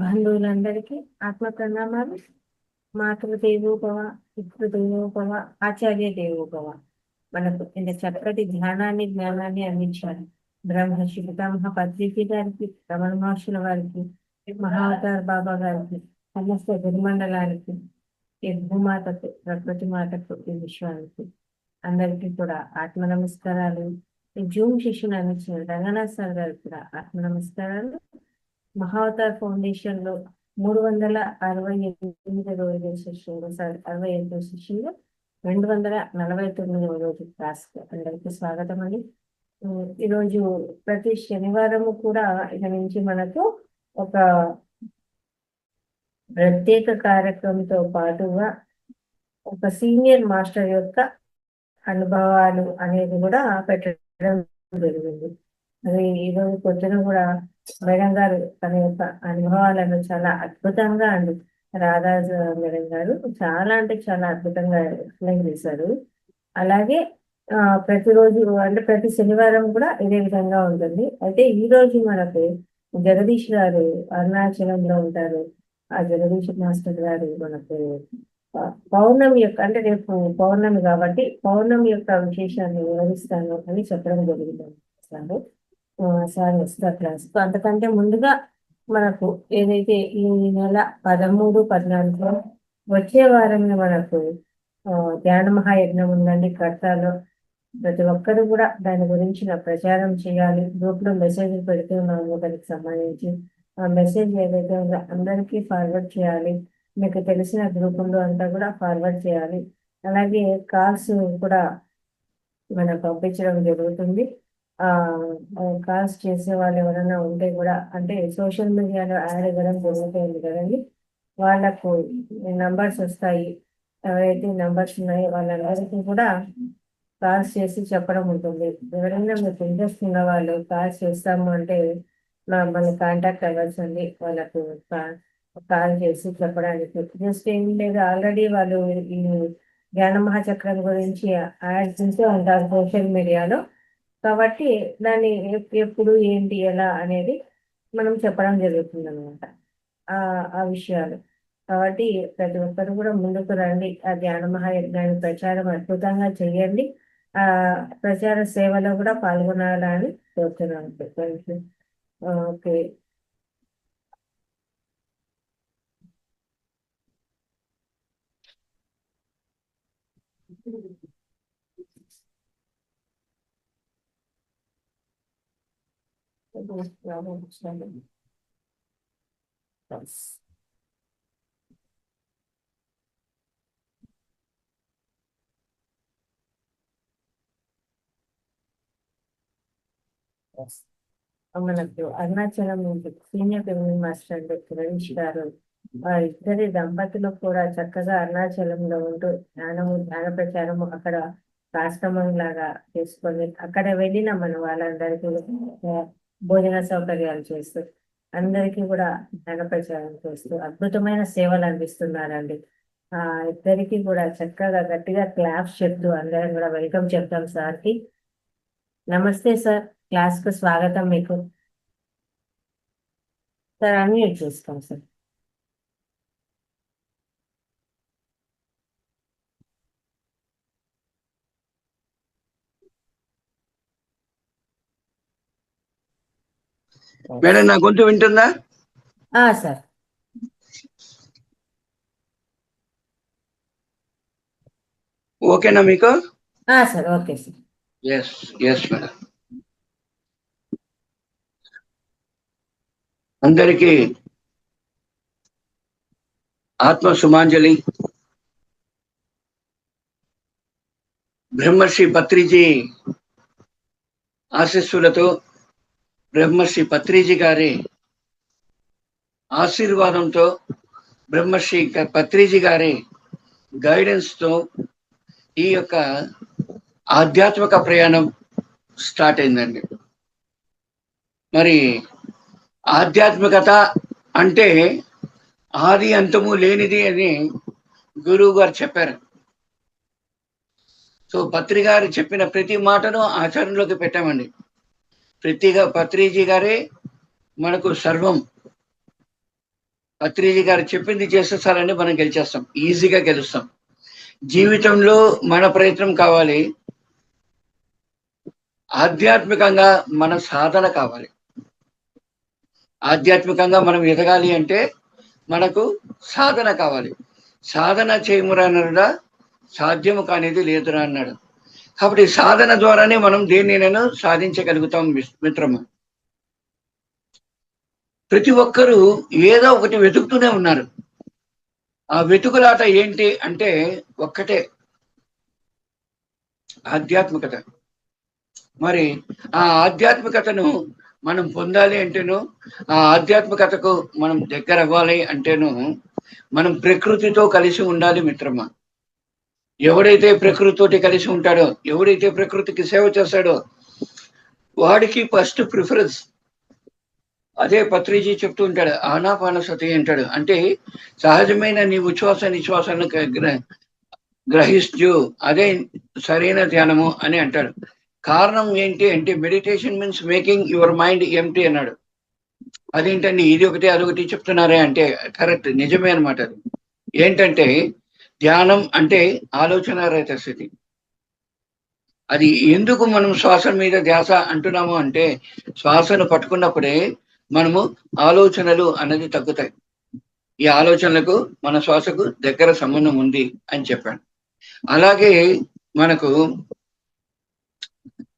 బంధువులందరికీ ఆత్మ ప్రణామాలు. మాతృదేవోభవ, పితృదేవోభవ, ఆచార్య దేవోభవ. మనకు ఇంత చక్కటి ధ్యానాన్ని జ్ఞానాన్ని అందించారు బ్రహ్మర్షి పితామహ పత్రిజీ గారికి, రమణ మహర్షుల వారికి, మహావతార్ బాబా గారికి, సమస్త గురుమండలానికి, ఈ భూమాతకు, ప్రకృతి మాతకు, ఈ విశ్వానికి అందరికీ కూడా ఆత్మ నమస్కారాలు. ఈ జూమ్ శిష్యుని అందించిన రంగనాథ్ సార్ గారికి కూడా ఆత్మ నమస్కారాలు. మహావతార్ ఫౌండేషన్ లో 368 రోజుల శిష్యులు, 65 శిష్యులు, 249వ రోజు క్లాస్ అందరికీ స్వాగతం అండి. ఈరోజు ప్రతి శనివారము కూడా ఇక నుంచి మనకు ఒక ప్రత్యేక కార్యక్రమంతో పాటుగా ఒక సీనియర్ మాస్టర్ యొక్క అనుభవాలు అనేది కూడా పెట్టడం జరిగింది. అది ఈరోజు పొద్దున కూడా మేడం గారు తన యొక్క అనుభవాలను చాలా అద్భుతంగా అండి, రాధాజ మేడం గారు చాలా అంటే చాలా అద్భుతంగా ఎక్స్ప్లెయిన్ చేశారు. అలాగే ప్రతిరోజు అంటే ప్రతి శనివారం కూడా ఇదే విధంగా ఉంటుంది. అయితే ఈ రోజు మనకు జగదీష్ గారు అరుణాచలంలో ఉంటారు. ఆ జగదీష్ మాస్టర్ గారు మనకు పౌర్ణమి యొక్క అంటే రేపు పౌర్ణమి కాబట్టి పౌర్ణమి యొక్క విశేషాన్ని వివరిస్తాను అని చెప్పడం జరిగింది సార్ వస్తా క్లాస్. అంతకంటే ముందుగా మనకు ఏదైతే ఈ నెల 13, 14 వచ్చే వారంలో మనకు ధ్యాన మహాయజ్ఞం ఉందండి కర్తాలో. ప్రతి ఒక్కరు కూడా దాని గురించిన ప్రచారం చేయాలి. గ్రూప్ లో మెసేజ్ పెడుతున్నాము దానికి సంబంధించి. ఆ మెసేజ్ ఏదైతే ఉందో అందరికీ ఫార్వర్డ్ చేయాలి. మీకు తెలిసిన గ్రూపుల్లో అంతా కూడా ఫార్వర్డ్ చేయాలి. అలాగే కాల్స్ కూడా మనం పంపించడం జరుగుతుంది. కాల్స్ చేసే వాళ్ళు ఎవరైనా ఉంటే కూడా అంటే సోషల్ మీడియాలో యాడ్ ఇవ్వడం జరుగుతుంది కదండి, వాళ్ళకు నంబర్స్ వస్తాయి. ఎవరైతే నంబర్స్ ఉన్నాయో వాళ్ళందరికీ కూడా కాల్స్ చేసి చెప్పడం ఉంటుంది. ఎవరైనా మీకు ఇంట్రెస్ట్ ఉన్న వాళ్ళు కాల్స్ చేస్తాము అంటే మన కాంటాక్ట్ అవ్వాల్సింది వాళ్ళకు కాల్ చేసి చెప్పడానికి. జస్ట్ ఏం లేదు, ఆల్రెడీ వాళ్ళు ఈ జ్ఞాన మహాచక్రం గురించి యాడ్ చేస్తూ ఉంటారు సోషల్ మీడియాలో. కాబట్టి దాన్ని ఎప్పుడు ఏంటి ఎలా అనేది మనం చెప్పడం జరుగుతుంది అనమాట ఆ విషయాలు. కాబట్టి ప్రతి ఒక్కరు కూడా ముందుకు రండి. ఆ ధ్యాన మహాయజ్ఞాన్ని ప్రచారం అద్భుతంగా చేయండి. ఆ ప్రచార సేవలో కూడా పాల్గొనాలని కోరుతున్నాను. ఓకే. మనకు అరుణాచలం సీనియర్ క్రిమినల్ మాస్టర్ అండి రవీష్ గారు, ఇద్దరి దంపతులు కూడా చక్కగా అరుణాచలంలో ఉంటూ జ్ఞాన ప్రచారము అక్కడ ఆశ్రమం లాగా చేసుకొని అక్కడ వెళ్ళిన మన వాళ్ళందరికీ భోజన సౌకర్యాలు చేస్తూ అందరికీ కూడా జ్ఞాన ప్రచారం చేస్తూ అద్భుతమైన సేవలు అందిస్తున్నారండి. ఇద్దరికి కూడా చక్కగా గట్టిగా క్లాప్స్ చెప్తూ అందరం కూడా వెల్కమ్ చెప్తాం సార్కి. నమస్తే సార్, క్లాస్ కు స్వాగతం. మీకు సార్ అన్మ్యూట్ చూస్తాం సార్. మేడం నా గొంతు వింటుందా? సార్ ఓకేనా మీకు? Sir okay sir. Yes yes madam. అందరికీ ఆత్మ సుమాంజలి. బ్రహ్మర్షి పత్రిజీ ఆశీస్సులతో, బ్రహ్మర్షి పత్రిజీ గారి ఆశీర్వాదంతో, బ్రహ్మర్షి పత్రిజీ గారి గైడెన్స్ తో ఈ యొక్క ఆధ్యాత్మిక ప్రయాణం స్టార్ట్ అయిందండి. మరి ఆధ్యాత్మికత అంటే ఆది అంతము లేనిది అని గురువు గారు చెప్పారు. సో పత్రి గారు చెప్పిన ప్రతి మాటను ఆచరణలోకి పెట్టామండి. పత్రిజీ గారే మనకు సర్వం. పత్రిజీ గారు చెప్పింది చేస్తే చాలండి మనం గెలిచేస్తాం, ఈజీగా గెలుస్తాం. జీవితంలో మన ప్రయత్నం కావాలి, ఆధ్యాత్మికంగా మన సాధన కావాలి. ఆధ్యాత్మికంగా మనం ఎదగాలి అంటే మనకు సాధన కావాలి. సాధన చేయమురనడా సాధ్యము కానిది లేదురా అన్నాడు. కాబట్టి సాధన ద్వారానే మనం దేనినైనా సాధించగలుగుతాం మిత్రమా. ప్రతి ఒక్కరూ ఏదో ఒకటి వెతుకుతూనే ఉన్నారు. ఆ వెతుకులాట ఏంటి అంటే ఒక్కటే, ఆధ్యాత్మికత. మరి ఆ ఆధ్యాత్మికతను మనం పొందాలి అంటేను, ఆ ఆధ్యాత్మికతకు మనం దగ్గర అవ్వాలి అంటేను మనం ప్రకృతితో కలిసి ఉండాలి మిత్రమా. ఎవడైతే ప్రకృతితోటి కలిసి ఉంటాడో, ఎవడైతే ప్రకృతికి సేవ చేస్తాడో వాడికి ఫస్ట్ ప్రిఫరెన్స్. అదే పత్రిజీ చెప్తూ ఉంటాడు, ఆనాపానసతి అంటాడు. అంటే సహజమైన నీ ఉచ్ఛ్వాస నిశ్వాసాలను గ్రహిస్తూ అదే సరైన ధ్యానము అని అంటాడు. కారణం ఏంటి అంటే meditation means making your mind empty అన్నాడు. అదేంటండి ఇది ఒకటి అదొకటి చెప్తున్నారే అంటే కరెక్ట్, నిజమే అనమాట. అది ఏంటంటే ధ్యానం అంటే ఆలోచన రహిత స్థితి. అది ఎందుకు మనం శ్వాస మీద ధ్యాస అంటున్నాము అంటే శ్వాసను పట్టుకున్నప్పుడే మనము ఆలోచనలు అన్నది తగ్గుతాయి. ఈ ఆలోచనలకు మన శ్వాసకు దగ్గర సంబంధం ఉంది అని చెప్పాడు. అలాగే మనకు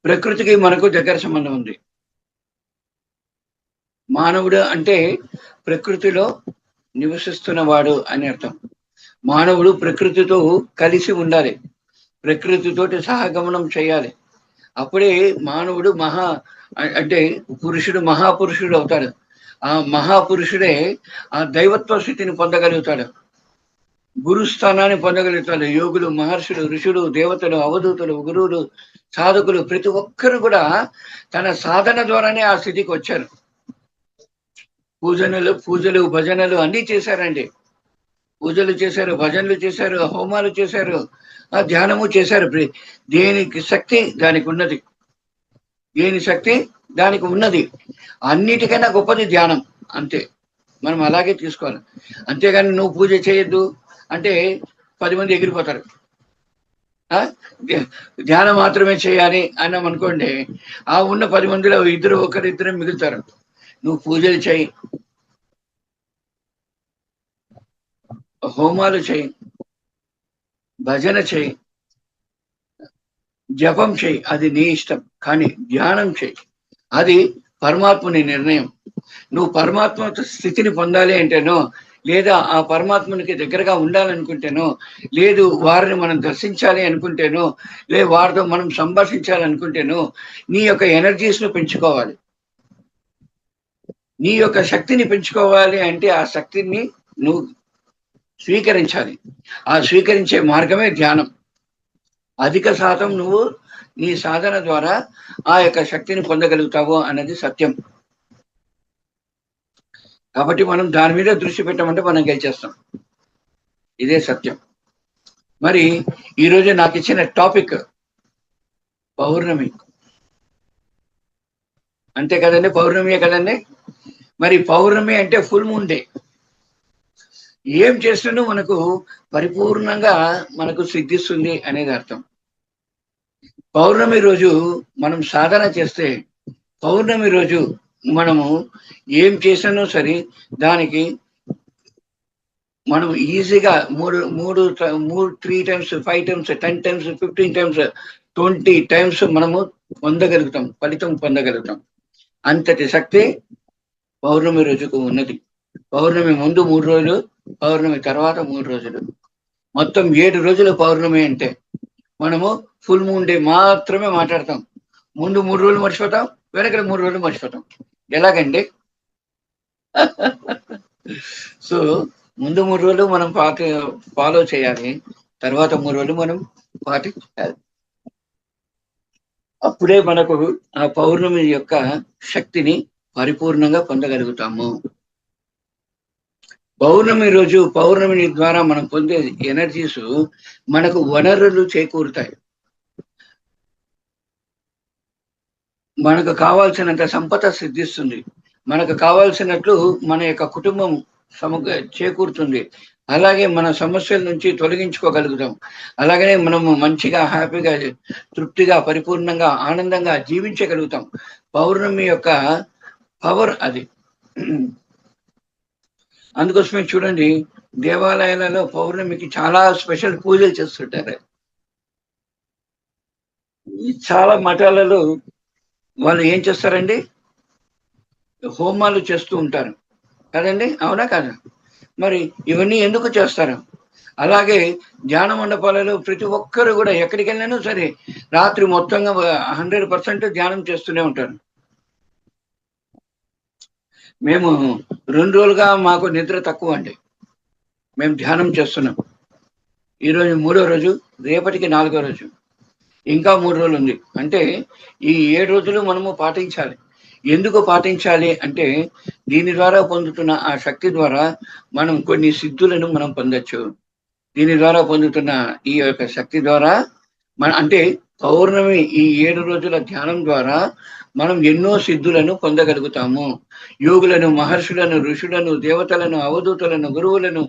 ప్రకృతికి మనకు దగ్గర సంబంధం ఉంది. మానవుడు అంటే ప్రకృతిలో నివసిస్తున్నవాడు అని అర్థం. మానవుడు ప్రకృతితో కలిసి ఉండాలి, ప్రకృతితోటి సహగమనం చేయాలి. అప్పుడే మానవుడు అంటే పురుషుడు మహాపురుషుడు అవుతాడు. ఆ మహాపురుషుడే ఆ దైవత్వ స్థితిని పొందగలుగుతాడు, గురుస్థానాన్ని పొందగలుగుతాడు. యోగులు, మహర్షులు, ఋషులు, దేవతలు, అవధూతులు, గురువులు, సాధకులు ప్రతి ఒక్కరు కూడా తన సాధన ద్వారానే ఆ స్థితికి వచ్చారు. పూజలు భజనలు అన్నీ చేశారండి. పూజలు చేశారు, భజనలు చేశారు, హోమాలు చేశారు, ఆ ధ్యానము చేశారు. దేనికి శక్తి దానికి ఉన్నది, దేని శక్తి దానికి ఉన్నది. అన్నిటికైనా గొప్పది ధ్యానం, అంతే. మనం అలాగే తీసుకోవాలి. అంతేగాని నువ్వు పూజ చేయొద్దు అంటే 10 మంది ఎగిరిపోతారు. ధ్యానం మాత్రమే చేయాలి అన్నాం అనుకోండి, ఆ ఉన్న 10 మందిలో ఒకరిద్దరు మిగులుతారు. నువ్వు పూజలు చేయి, హోమాలు చేయి, భజన చేయి, జపం చేయి, అది నీ ఇష్టం. కానీ ధ్యానం చేయి, అది పరమాత్మని నిర్ణయం. నువ్వు పరమాత్మ స్థితిని పొందాలి అంటేనో, లేదా ఆ పరమాత్మనికి దగ్గరగా ఉండాలనుకుంటేనో, లేదు వారిని మనం దర్శించాలి అనుకుంటేనో, లేదు వారితో మనం సంభాషించాలి అనుకుంటేనో నీ యొక్క ఎనర్జీస్ను పెంచుకోవాలి. నీ యొక్క శక్తిని పెంచుకోవాలి అంటే ఆ శక్తిని నువ్వు స్వీకరించాలి. ఆ స్వీకరించే మార్గమే ధ్యానం. అధిక శాతం నువ్వు నీ సాధన ద్వారా ఆ యొక్క శక్తిని పొందగలుగుతావు అన్నది సత్యం. కాబట్టి మనం దాని మీద దృష్టి పెట్టమంటే మనం గెలిచేస్తాం, ఇదే సత్యం. మరి ఈరోజు నాకు ఇచ్చిన టాపిక్ పౌర్ణమి, అంతే కదండి, పౌర్ణమియే కదండి. మరి పౌర్ణమి అంటే ఫుల్ మూన్ డే. ఏం చేస్తున్నా మనకు పరిపూర్ణంగా మనకు సిద్ధిస్తుంది అనేది అర్థం. పౌర్ణమి రోజు మనం సాధన చేస్తే, పౌర్ణమి రోజు మనము ఏం చేసినా సరే దానికి మనం ఈజీగా 3 times 5 times 10 times 15 times 20 times మనము పొందగలుగుతాం, ఫలితం పొందగలుగుతాం. అంతటి శక్తి పౌర్ణమి రోజుకు ఉన్నది. పౌర్ణమి ముందు 3 రోజులు, పౌర్ణమి తర్వాత 3 రోజులు, మొత్తం 7 రోజులు పౌర్ణమి. అంటే మనము ఫుల్ మూన్ డే మాత్రమే మాట్లాడతాం. ముందు 3 రోజులు మర్చిపోతాం, వెనక 3 రోజులు మర్చిపోతాం. ఎలాగండి? సో ముందు 3 రోజులు మనం ఫాలో చేయాలి, తర్వాత 3 రోజులు మనం పాటించాలి. అప్పుడే మనకు ఆ పౌర్ణమి యొక్క శక్తిని పరిపూర్ణంగా పొందగలుగుతాము. పౌర్ణమి ద్వారా మనం పొందే ఎనర్జీస్ మనకు వనరులు చేకూరుతాయి. మనకు కావాల్సినంత సంపద సిద్ధిస్తుంది. మనకు కావాల్సినట్లు మన యొక్క కుటుంబం చేకూరుతుంది. అలాగే మన సమస్యల నుంచి తొలగించుకోగలుగుతాం. అలాగనే మనము మంచిగా, హ్యాపీగా, తృప్తిగా, పరిపూర్ణంగా, ఆనందంగా జీవించగలుగుతాం. పౌర్ణమి యొక్క పవర్ అది. అందుకోసమే చూడండి, దేవాలయాలలో పౌర్ణమికి చాలా స్పెషల్ పూజలు చేస్తుంటారు. చాలా మఠాలలో వాళ్ళు ఏం చేస్తారండి, హోమాలు చేస్తూ ఉంటారు కదండి, అవునా కదా? మరి ఇవన్నీ ఎందుకు చేస్తారు? అలాగే ధ్యాన మండపాలలో ప్రతి ఒక్కరు కూడా ఎక్కడికి వెళ్ళినా సరే రాత్రి మొత్తంగా 100% ధ్యానం చేస్తూనే ఉంటారు. మేము 2 రోజులుగా మాకు నిద్ర తక్కువ అండి. మేము ధ్యానం చేస్తున్నాం. ఈరోజు 3వ రోజు, రేపటికి 4వ రోజు, ఇంకా 3 రోజులు ఉంది. అంటే ఈ 7 రోజులు మనము పాటించాలి. ఎందుకు పాటించాలి అంటే, దీని ద్వారా పొందుతున్న ఆ శక్తి ద్వారా మనం కొన్ని సిద్ధులను మనం పొందొచ్చు. దీని ద్వారా పొందుతున్న ఈ యొక్క శక్తి ద్వారా అంటే పౌర్ణమి ఈ 7 రోజుల ధ్యానం ద్వారా మనం ఎన్నో సిద్ధులను పొందగలుగుతాము. యోగులను, మహర్షులను, ఋషులను, దేవతలను, అవధూతలను, గురువులను,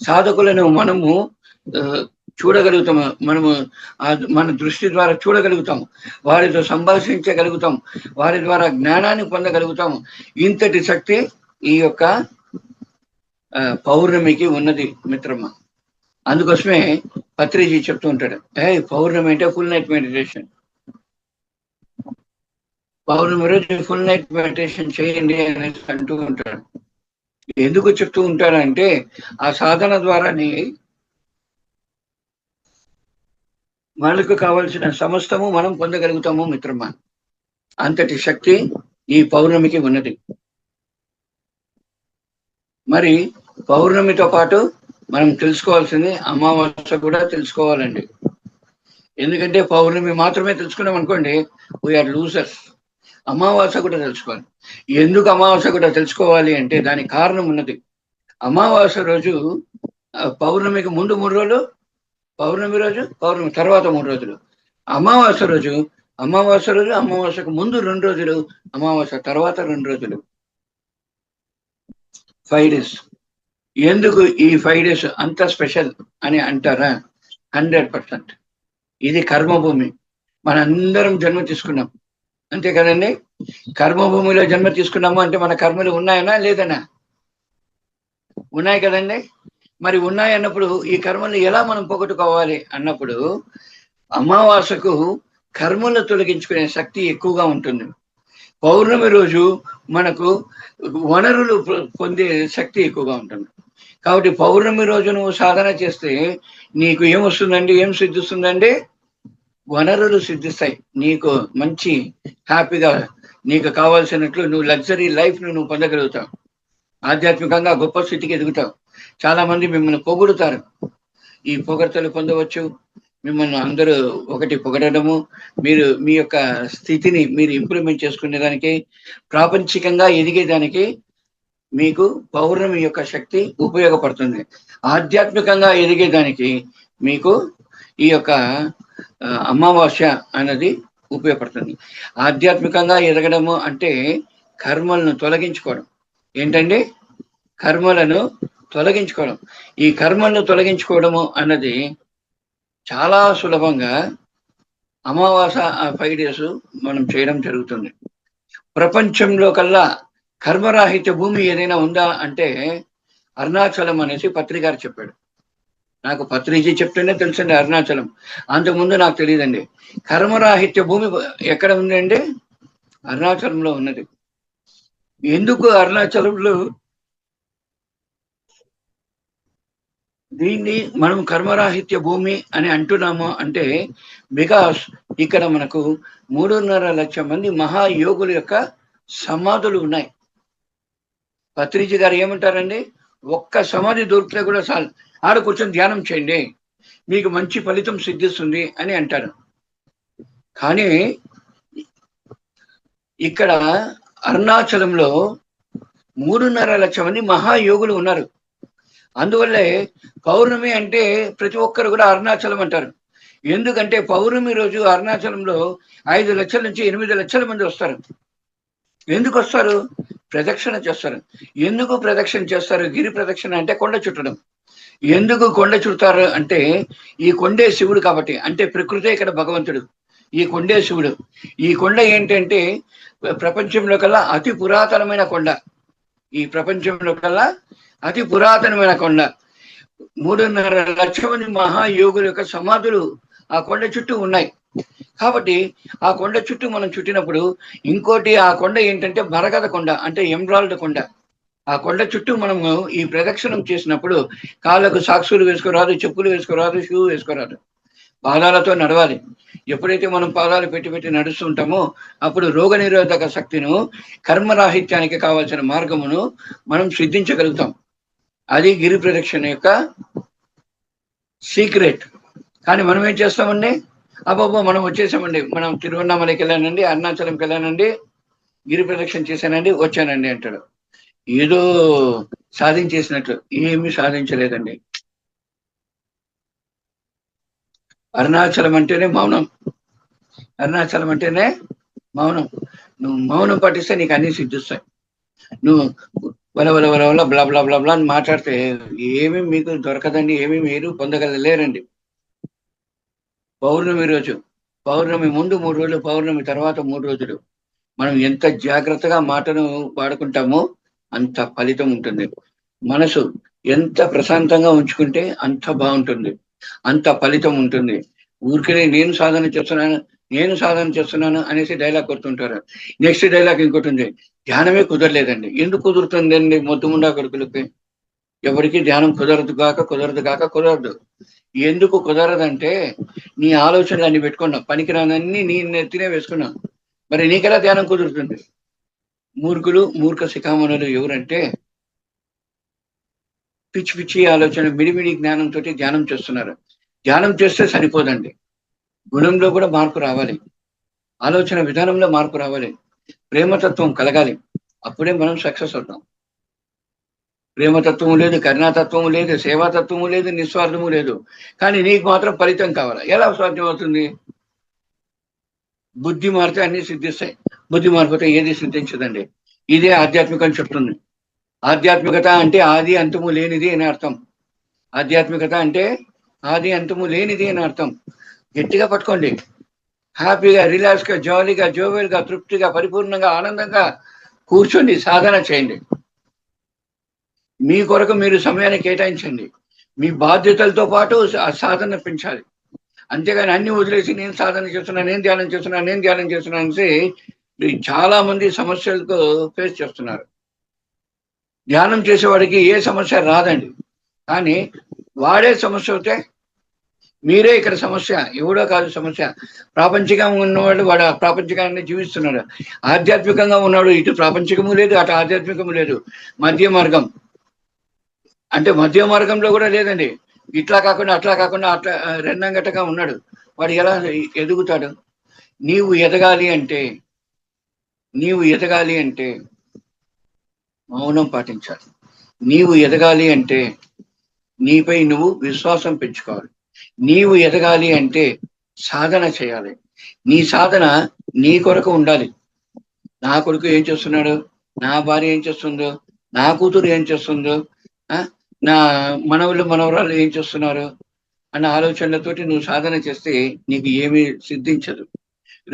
సాధకులను మనము చూడగలుగుతాము. మనము మన దృష్టి ద్వారా చూడగలుగుతాము, వారితో సంభాషించగలుగుతాం, వారి ద్వారా జ్ఞానాన్ని పొందగలుగుతాము. ఇంతటి శక్తి ఈ యొక్క పౌర్ణమికి ఉన్నది మిత్రమ్మ. అందుకోసమే పత్రిజీ చెప్తూ ఉంటాడు, పౌర్ణమి అంటే ఫుల్ నైట్ మెడిటేషన్. పౌర్ణమి రోజు ఫుల్ నైట్ మెడిటేషన్ చేయండి అనేసి అంటూ ఉంటాడు. ఎందుకు చెప్తూ ఉంటాడంటే, ఆ సాధన ద్వారానే మనకు కావలసిన సమస్తము మనం పొందగలుగుతాము మిత్రమా. అంతటి శక్తి ఈ పౌర్ణమికి ఉన్నది. మరి పౌర్ణమితో పాటు మనం తెలుసుకోవాల్సింది అమావాస్య కూడా తెలుసుకోవాలండి. ఎందుకంటే పౌర్ణమి మాత్రమే తెలుసుకున్నాం అనుకోండి, వీఆర్ లూజర్స్. అమావాస్య కూడా తెలుసుకోవాలి. ఎందుకు అమావాస్య కూడా తెలుసుకోవాలి అంటే దానికి కారణం ఉన్నది. అమావాస్య రోజు పౌర్ణమికి ముందు 3 రోజులు, పౌర్ణమి రోజు, పౌర్ణమి తర్వాత 3 రోజులు, అమావాస్య రోజు, అమావాస్యకు ముందు 2 రోజులు, అమావాస్య తర్వాత 2 రోజులు, 5 days. ఎందుకు ఈ 5 days అంత స్పెషల్ అని అంటారా? 100%. ఇది కర్మభూమి. మనందరం జన్మ తీసుకున్నాం, అంతే కదండి. కర్మభూమిలో జన్మ తీసుకున్నాము అంటే మన కర్మలు ఉన్నాయనా లేదనా? ఉన్నాయి కదండి. మరి ఉన్నాయి అన్నప్పుడు ఈ కర్మల్ని ఎలా మనం పోగొట్టుకోవాలి అన్నప్పుడు అమావాస్యకు కర్మలు తొలగించుకునే శక్తి ఎక్కువగా ఉంటుంది. పౌర్ణమి రోజు మనకు వనరులు పొందే శక్తి ఎక్కువగా ఉంటుంది. కాబట్టి పౌర్ణమి రోజు నువ్వు సాధన చేస్తే నీకు ఏమొస్తుందండి, ఏం సిద్ధిస్తుందండి? వనరులు సిద్ధిస్తాయి. నీకు మంచి హ్యాపీగా, నీకు కావాల్సినట్లు నువ్వు లగ్జరీ లైఫ్ నువ్వు పొందగలుగుతావు. ఆధ్యాత్మికంగా గొప్ప స్థితికి ఎదుగుతావు. చాలా మంది మిమ్మల్ని పొగుడుతారు. ఈ పొగడ్తలు పొందవచ్చు. మిమ్మల్ని అందరూ ఒకటి పొగడము, మీరు మీ యొక్క స్థితిని మీరు ఇంప్రూవ్మెంట్ చేసుకునేదానికి, ప్రాపంచికంగా ఎదిగేదానికి మీకు పౌర్ణమి యొక్క శక్తి ఉపయోగపడుతుంది. ఆధ్యాత్మికంగా ఎదిగేదానికి మీకు ఈ యొక్క అమావాస్య అన్నది ఉపయోగపడుతుంది. ఆధ్యాత్మికంగా ఎదగడము అంటే కర్మలను తొలగించుకోవడం. ఏంటండి? కర్మలను తొలగించుకోవడం. ఈ కర్మలను తొలగించుకోవడము అన్నది చాలా సులభంగా అమావాస్య 5 days మనం చేయడం జరుగుతుంది. ప్రపంచంలో కల్లా కర్మరాహిత్య భూమి ఏదైనా ఉందా అంటే అరుణాచలం అనేసి పత్రికారు చెప్పాడు. నాకు పత్రిజీ చెప్తేనే తెలుసండి అరుణాచలం. అంతకుముందు నాకు తెలియదండి. కర్మరాహిత్య భూమి ఎక్కడ ఉందండి? అరుణాచలంలో ఉన్నది. ఎందుకు అరుణాచలంలో దీన్ని మనం కర్మరాహిత్య భూమి అని అంటున్నాము అంటే, బికాస్ ఇక్కడ మనకు 3.5 లక్షల మంది మహాయోగుల యొక్క సమాధులు ఉన్నాయి. పత్రిజీ గారు ఏమంటారండి? ఒక్క సమాధి దొరికితే కూడా చాలు, ఆడ కూర్చొని ధ్యానం చేయండి, మీకు మంచి ఫలితం సిద్ధిస్తుంది అని అంటారు. కానీ ఇక్కడ అరుణాచలంలో 3.5 లక్షల మంది మహాయోగులు ఉన్నారు. అందువల్లే పౌర్ణమి అంటే ప్రతి ఒక్కరు కూడా అరుణాచలం అంటారు. ఎందుకంటే పౌర్ణమి రోజు అరుణాచలంలో 5 లక్షల నుంచి 8 లక్షల మంది వస్తారు. ఎందుకు వస్తారు? ప్రదక్షిణ చేస్తారు. ఎందుకు ప్రదక్షిణ చేస్తారు? గిరి ప్రదక్షిణ అంటే కొండ చుట్టడం. ఎందుకు కొండ చుడతారు అంటే ఈ కొండే శివుడు కాబట్టి, అంటే ప్రకృతే ఇక్కడ భగవంతుడు, ఈ కొండే శివుడు. ఈ కొండ ఏంటంటే ప్రపంచంలో కల్లా అతి పురాతనమైన కొండ. ఈ ప్రపంచంలో కల్లా అతి పురాతనమైన కొండ. 3.5 లక్షల మంది మహాయోగుల యొక్క సమాధులు ఆ కొండ చుట్టూ ఉన్నాయి. కాబట్టి ఆ కొండ చుట్టూ మనం చుట్టినప్పుడు ఇంకోటి, ఆ కొండ ఏంటంటే మరగద కొండ, అంటే ఎమరాల్డ్ కొండ. ఆ కొండ చుట్టూ మనము ఈ ప్రదక్షిణం చేసినప్పుడు కాళ్ళకు సాక్సులు వేసుకోరాదు, చెప్పులు వేసుకోరాదు, షూ వేసుకోరాదు, పాదాలతో నడవాలి. ఎప్పుడైతే మనం పాదాలు పెట్టి పెట్టి నడుస్తూ ఉంటామో అప్పుడు రోగ నిరోధక శక్తిను, కర్మరాహిత్యానికి కావాల్సిన మార్గమును మనం సిద్ధించగలుగుతాం. అది గిరి ప్రదక్షిణ యొక్క సీక్రెట్. కానీ మనం ఏం చేస్తామండి? అబ్బాబో మనం వచ్చేసామండి, మనం తిరువన్నామలకి వెళ్ళానండి, అరుణాచలంకి వెళ్ళానండి, గిరి ప్రదక్షిణ చేశానండి, వచ్చానండి అంటాడు. ఏదో సాధించేసినట్లు. ఏమీ సాధించలేదండి. అరుణాచలం అంటేనే మౌనం. అరుణాచలం అంటేనే మౌనం. నువ్వు మౌనం పాటిస్తే నీకు అన్ని సిద్ధిస్తాయి. నువ్వు వల వల వల వల బ్లా బ్లా బ్లా బ్లా అని మాట్లాడితే ఏమీ మీకు దొరకదండి, ఏమీ మీరు పొందగలలేరండి. పౌర్ణమి రోజు, పౌర్ణమి ముందు 3 రోజులు, పౌర్ణమి తర్వాత 3 రోజులు మనం ఎంత జాగ్రత్తగా మాటను వాడుకుంటామో అంత ఫలితం ఉంటుంది. మనసు ఎంత ప్రశాంతంగా ఉంచుకుంటే అంత బాగుంటుంది, అంత ఫలితం ఉంటుంది. ఊరికనే నేను సాధన చేస్తున్నాను అనేసి డైలాగ్ కొడుతుంటారు. నెక్స్ట్ డైలాగ్ ఇంకోటి ఉంది, ధ్యానమే కుదరలేదండి. ఎందుకు కుదురుతుందండి? మొద్దుముండా కొడుకులకి ఎవరికి ధ్యానం కుదరదు. ఎందుకు కుదరదంటే నీ ఆలోచనలు అన్ని పెట్టుకున్నావు, పనికిరానన్నీ నీ నెత్తినే వేసుకున్నావు. మరి నీకెలా ధ్యానం కుదురుతుంది? మూర్ఖ శిఖామణులు ఎవరంటే పిచ్చి పిచ్చి ఆలోచన, మిడిమిడి జ్ఞానంతో ధ్యానం చేస్తున్నారు. ధ్యానం చేస్తే సరిపోదండి, గుణంలో కూడా మార్పు రావాలి, ఆలోచన విధానంలో మార్పు రావాలి, ప్రేమతత్వం కలగాలి. అప్పుడే మనం సక్సెస్ అవుతాం. ప్రేమతత్వము లేదు, కరుణాతత్వము లేదు, సేవాతత్వము లేదు, నిస్వార్థము లేదు. కానీ నీకు మాత్రం ఫలితం కావాలి. ఎలా సాధ్యం అవుతుంది? బుద్ధి మారితే అన్ని సిద్ధిస్తాయి, బుద్ధి మారిపోతే ఏది సిద్ధించదండి. ఇదే ఆధ్యాత్మికం చెప్తుంది. ఆధ్యాత్మికత అంటే ఆది అంతము లేనిది అని అర్థం. ఆధ్యాత్మికత అంటే ఆది అంతము లేనిది అని అర్థం. గట్టిగా పట్టుకోండి. హ్యాపీగా, రిలాక్స్గా, జాలీగా, జోవెల్గా, తృప్తిగా, పరిపూర్ణంగా, ఆనందంగా కూర్చొని సాధన చేయండి. మీ కొరకు మీరు సమయాన్ని కేటాయించండి. మీ బాధ్యతలతో పాటు ఆ సాధన పెంచాలి. అంతేగాని అన్ని వదిలేసి నేను సాధన చేస్తున్నాను, నేను ధ్యానం చేస్తున్నాను అనేసి చాలా మంది సమస్యలతో ఫేస్ చేస్తున్నారు. ధ్యానం చేసేవాడికి ఏ సమస్య రాదండి, కానీ వాడే సమస్య అవుతే మీరే ఇక్కడ సమస్య, ఎవడో కాదు సమస్య. ప్రాపంచికంగా ఉన్నవాడు వాడు ప్రాపంచికాన్ని జీవిస్తున్నాడు, ఆధ్యాత్మికంగా ఉన్నాడు ఇటు ప్రాపంచికము లేదు, అటు ఆధ్యాత్మికము లేదు, మధ్య మార్గం. అంటే మధ్య మార్గంలో కూడా లేదండి. ఇట్లా కాకుండా అట్లా రెండంగటగా ఉన్నాడు. వాడు ఎలా ఎదుగుతాడు? నీవు ఎదగాలి అంటే మౌనం పాటించాలి. నీవు ఎదగాలి అంటే నీపై నువ్వు విశ్వాసం పెంచుకోవాలి. నీవు ఎదగాలి అంటే సాధన చేయాలి. నీ సాధన నీ కొరకు ఉండాలి. నా కొడుకు ఏం చేస్తున్నాడు, నా భార్య ఏం చేస్తుందో, నా కూతురు ఏం చేస్తుందో, నా మనవరాలు ఏం చేస్తున్నారు అన్న ఆలోచనలతోటి నువ్వు సాధన చేస్తే నీకు ఏమీ సిద్ధించదు.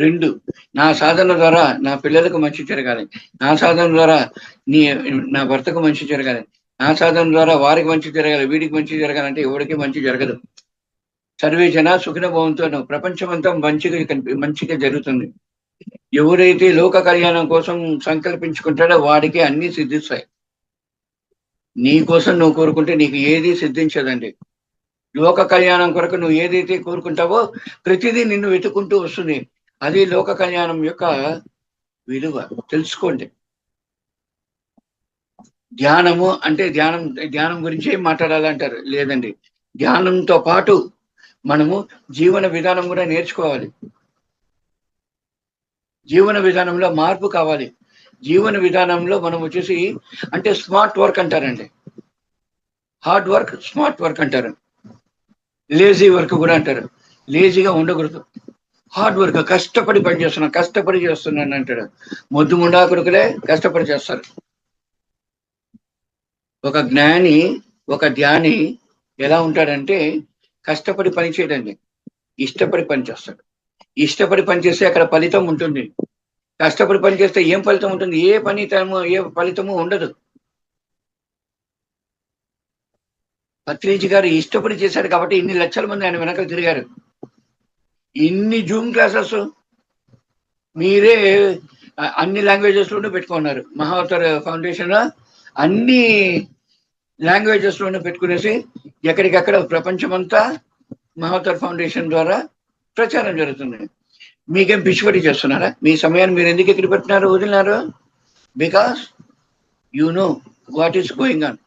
2, నా సాధన ద్వారా నా పిల్లలకు మంచి జరగాలి, నా సాధన ద్వారా నా భర్తకు మంచి జరగాలి, నా సాధన ద్వారా వారికి మంచి జరగాలి, వీడికి మంచి జరగాలంటే ఎవరికి మంచి జరగదు. సర్వే జన సుఖిన భవంతు. ప్రపంచం అంతా మంచిగా జరుగుతుంది. ఎవరైతే లోక కళ్యాణం కోసం సంకల్పించుకుంటాడో వాడికి అన్ని సిద్ధిస్తాయి. నీ కోసం నువ్వు కోరుకుంటే నీకు ఏది సిద్ధించదండి. లోక కళ్యాణం కొరకు నువ్వు ఏదైతే కోరుకుంటావో ప్రతిదీ నిన్ను వెతుకుంటూ వస్తుంది. అది లోక కళ్యాణం యొక్క విలువ. తెలుసుకోండి. ధ్యానము అంటే ధ్యానం గురించి ఏం మాట్లాడాలంటారు? లేదండి, ధ్యానంతో పాటు మనము జీవన విధానం కూడా నేర్చుకోవాలి. జీవన విధానంలో మార్పు కావాలి. జీవన విధానంలో మనం వచ్చేసి అంటే స్మార్ట్ వర్క్ అంటారండి. హార్డ్ వర్క్, స్మార్ట్ వర్క్ అంటారు. లేజీ వర్క్ కూడా అంటారు. లేజీగా ఉండకూడదు. హార్డ్ వర్క్, కష్టపడి పని చేస్తున్నాను అంటాడు. మొద్దు ముండా కొడుకులే కష్టపడి చేస్తారు. ఒక జ్ఞాని, ఒక ధ్యాని ఎలా ఉంటాడంటే కష్టపడి పని చేయడండి, ఇష్టపడి పని చేస్తాడు. ఇష్టపడి పని చేస్తే అక్కడ ఫలితం ఉంటుంది. కష్టపడి పని చేస్తే ఏం ఫలితం ఉంటుంది? ఏ ఫలితము ఉండదు. పత్రిజీ గారు ఇష్టపడి చేశాడు కాబట్టి ఇన్ని లక్షల మంది ఆయన వెనక తిరిగారు. ఇన్ని జూమ్ క్లాసెస్ మీరే అన్ని లాంగ్వేజెస్ లోనూ పెట్టుకున్నారు. మహావతార్ ఫౌండేషన్ అన్ని లాంగ్వేజెస్ లోనూ పెట్టుకునేసి ఎక్కడికక్కడ ప్రపంచమంతా మహావతార్ ఫౌండేషన్ ద్వారా ప్రచారం జరుగుతుంది. మీకేం పిచ్చిపడి చేస్తున్నారా? మీ సమయాన్ని మీరు ఎందుకు ఎక్కడ పెట్టినారు, వదిలినారు? Because you know what is going on.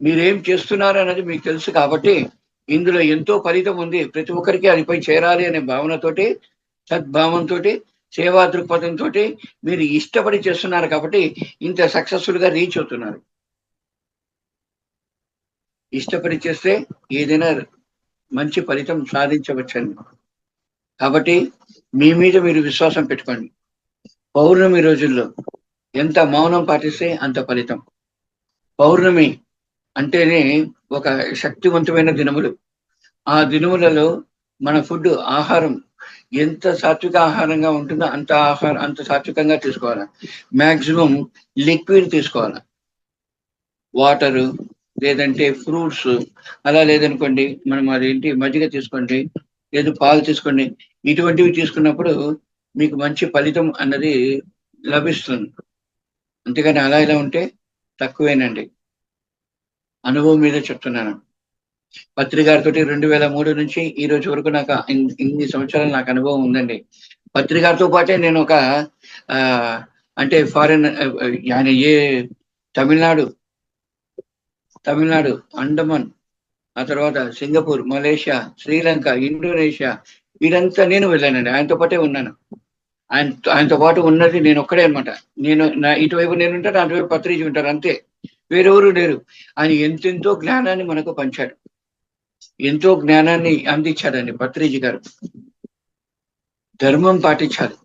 మీరేం చేస్తున్నారు అన్నది మీకు తెలుసు కాబట్టి ఇందులో ఎంతో ఫలితం ఉంది. ప్రతి ఒక్కరికి అదిపై చేరాలి అనే భావనతోటి, సద్భావంతో, సేవా దృక్పథంతో మీరు ఇష్టపడి చేస్తున్నారు కాబట్టి ఇంత సక్సెస్ఫుల్ గా రీచ్ అవుతున్నారు. ఇష్టపడి చేస్తే ఏదైనా మంచి ఫలితం సాధించవచ్చండి. కాబట్టి మీ మీద మీరు విశ్వాసం పెట్టుకోండి. పౌర్ణమి రోజుల్లో ఎంత మౌనం పాటిస్తే అంత ఫలితం. పౌర్ణమి అంటేనే ఒక శక్తివంతమైన దినములు. ఆ దినములలో మన ఫుడ్, ఆహారం ఎంత సాత్విక ఆహారంగా ఉంటుందో అంత సాత్వికంగా తీసుకోవాలి. మాక్సిమం లిక్విడ్ తీసుకోవాలి. వాటరు, లేదంటే ఫ్రూట్స్, అలా లేదనుకోండి మనం అదేంటి మజ్జిగ తీసుకోండి, లేదు పాలు తీసుకోండి. ఇటువంటివి తీసుకున్నప్పుడు మీకు మంచి ఫలితం అన్నది లభిస్తుంది. అంతేగాని అలా ఇలా ఉంటే తక్కువేనండి. అనుభవం మీద చెప్తున్నాను. పత్రికారితో 2003 నుంచి ఈ రోజు వరకు నాకు ఇన్ని సంవత్సరాలు నాకు అనుభవం ఉందండి. పత్రికారితో పాటే నేను ఒక అంటే ఫారిన్ ఆయన తమిళనాడు, అండమాన్, ఆ తర్వాత సింగపూర్, మలేషియా, శ్రీలంక, ఇండోనేషియా, వీరంతా నేను వెళ్ళానండి. ఆయనతో పాటే ఉన్నాను. ఆయనతో పాటు ఉన్నది నేను ఒక్కడే అనమాట. నా ఇటువైపు నేను ఉంటాను, అటువైపు పత్రిజీ ఉంటారు, అంతే, వేరెవరు లేరు. ఆయన ఎంతెంతో జ్ఞానాన్ని మనకు పంచాడు, ఎంతో జ్ఞానాన్ని అందించాడండి పత్రిజీ గారు. ధర్మం పాటించాలి.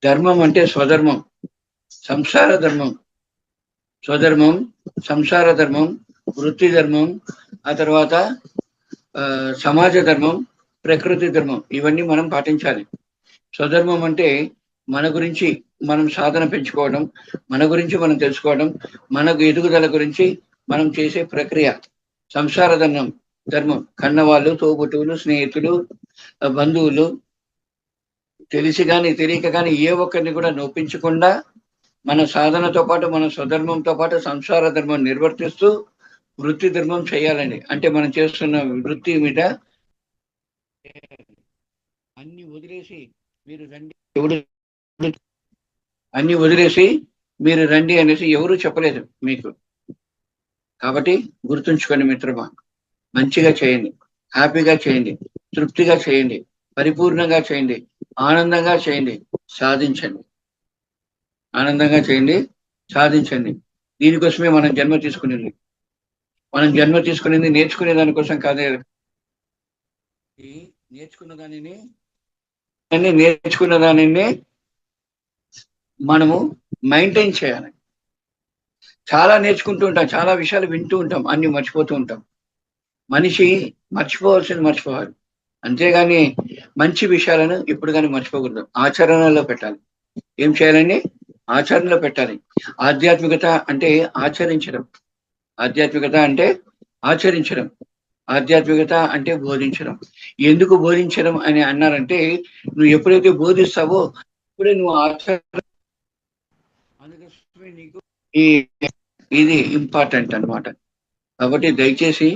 ధర్మం అంటే స్వధర్మం, సంసార ధర్మం, స్వధర్మం, సంసార ధర్మం, వృత్తి ధర్మం, ఆ తర్వాత సమాజ ధర్మం, ప్రకృతి ధర్మం, ఇవన్నీ మనం పాటించాలి. స్వధర్మం అంటే మన గురించి మనం సాధన పెంచుకోవడం, మన గురించి మనం తెలుసుకోవడం, మనకు ఎదుగుదల గురించి మనం చేసే ప్రక్రియ. సంసార ధర్మం కన్నవాళ్ళు, తోబుట్టువులు, స్నేహితులు, బంధువులు, తెలిసి కానీ తెలియక కానీ ఏ ఒక్కరిని కూడా నొప్పించకుండా మన సాధనతో పాటు, మన స్వధర్మంతో పాటు సంసార ధర్మం నిర్వర్తిస్తూ వృత్తి ధర్మం చేయాలండి. అంటే మనం చేస్తున్న వృత్తి మీద అన్ని వదిలేసి మీరు రండి, అన్ని వదిలేసి మీరు రండి అనేసి ఎవరు చెప్పలేదు మీకు. కాబట్టి గుర్తుంచుకోండి మిత్రమా, మంచిగా చేయండి, హ్యాపీగా చేయండి, తృప్తిగా చేయండి, పరిపూర్ణంగా చేయండి, ఆనందంగా చేయండి, సాధించండి. ఆనందంగా చేయండి, సాధించండి. దీనికోసమే మనం జన్మ తీసుకునేది. మనం జన్మ తీసుకునేది నేర్చుకునే దానికోసం కాదే. నేర్చుకున్న దానిని మనము మెయింటైన్ చేయాలి. చాలా నేర్చుకుంటూ ఉంటాం, చాలా విషయాలు వింటూ ఉంటాం, అన్ని మర్చిపోతూ ఉంటాం. మనిషి మర్చిపోవాల్సింది మర్చిపోవాలి, అంతేగాని మంచి విషయాలను ఇప్పుడు కానీ మర్చిపోకూడదు. ఆచరణలో పెట్టాలి. ఏం చేయాలండి? ఆచరణలో పెట్టాలి. ఆధ్యాత్మికత అంటే ఆచరించడం. ఆధ్యాత్మికత అంటే ఆచరించడం. ఆధ్యాత్మికత అంటే బోధించడం. ఎందుకు బోధించడం అని అన్నారంటే, నువ్వు ఎప్పుడైతే బోధిస్తావో అప్పుడే నువ్వు ఆచరణ. అందుకోసమే నీకు ఇది ఇంపార్టెంట్ అన్నమాట. కాబట్టి దయచేసి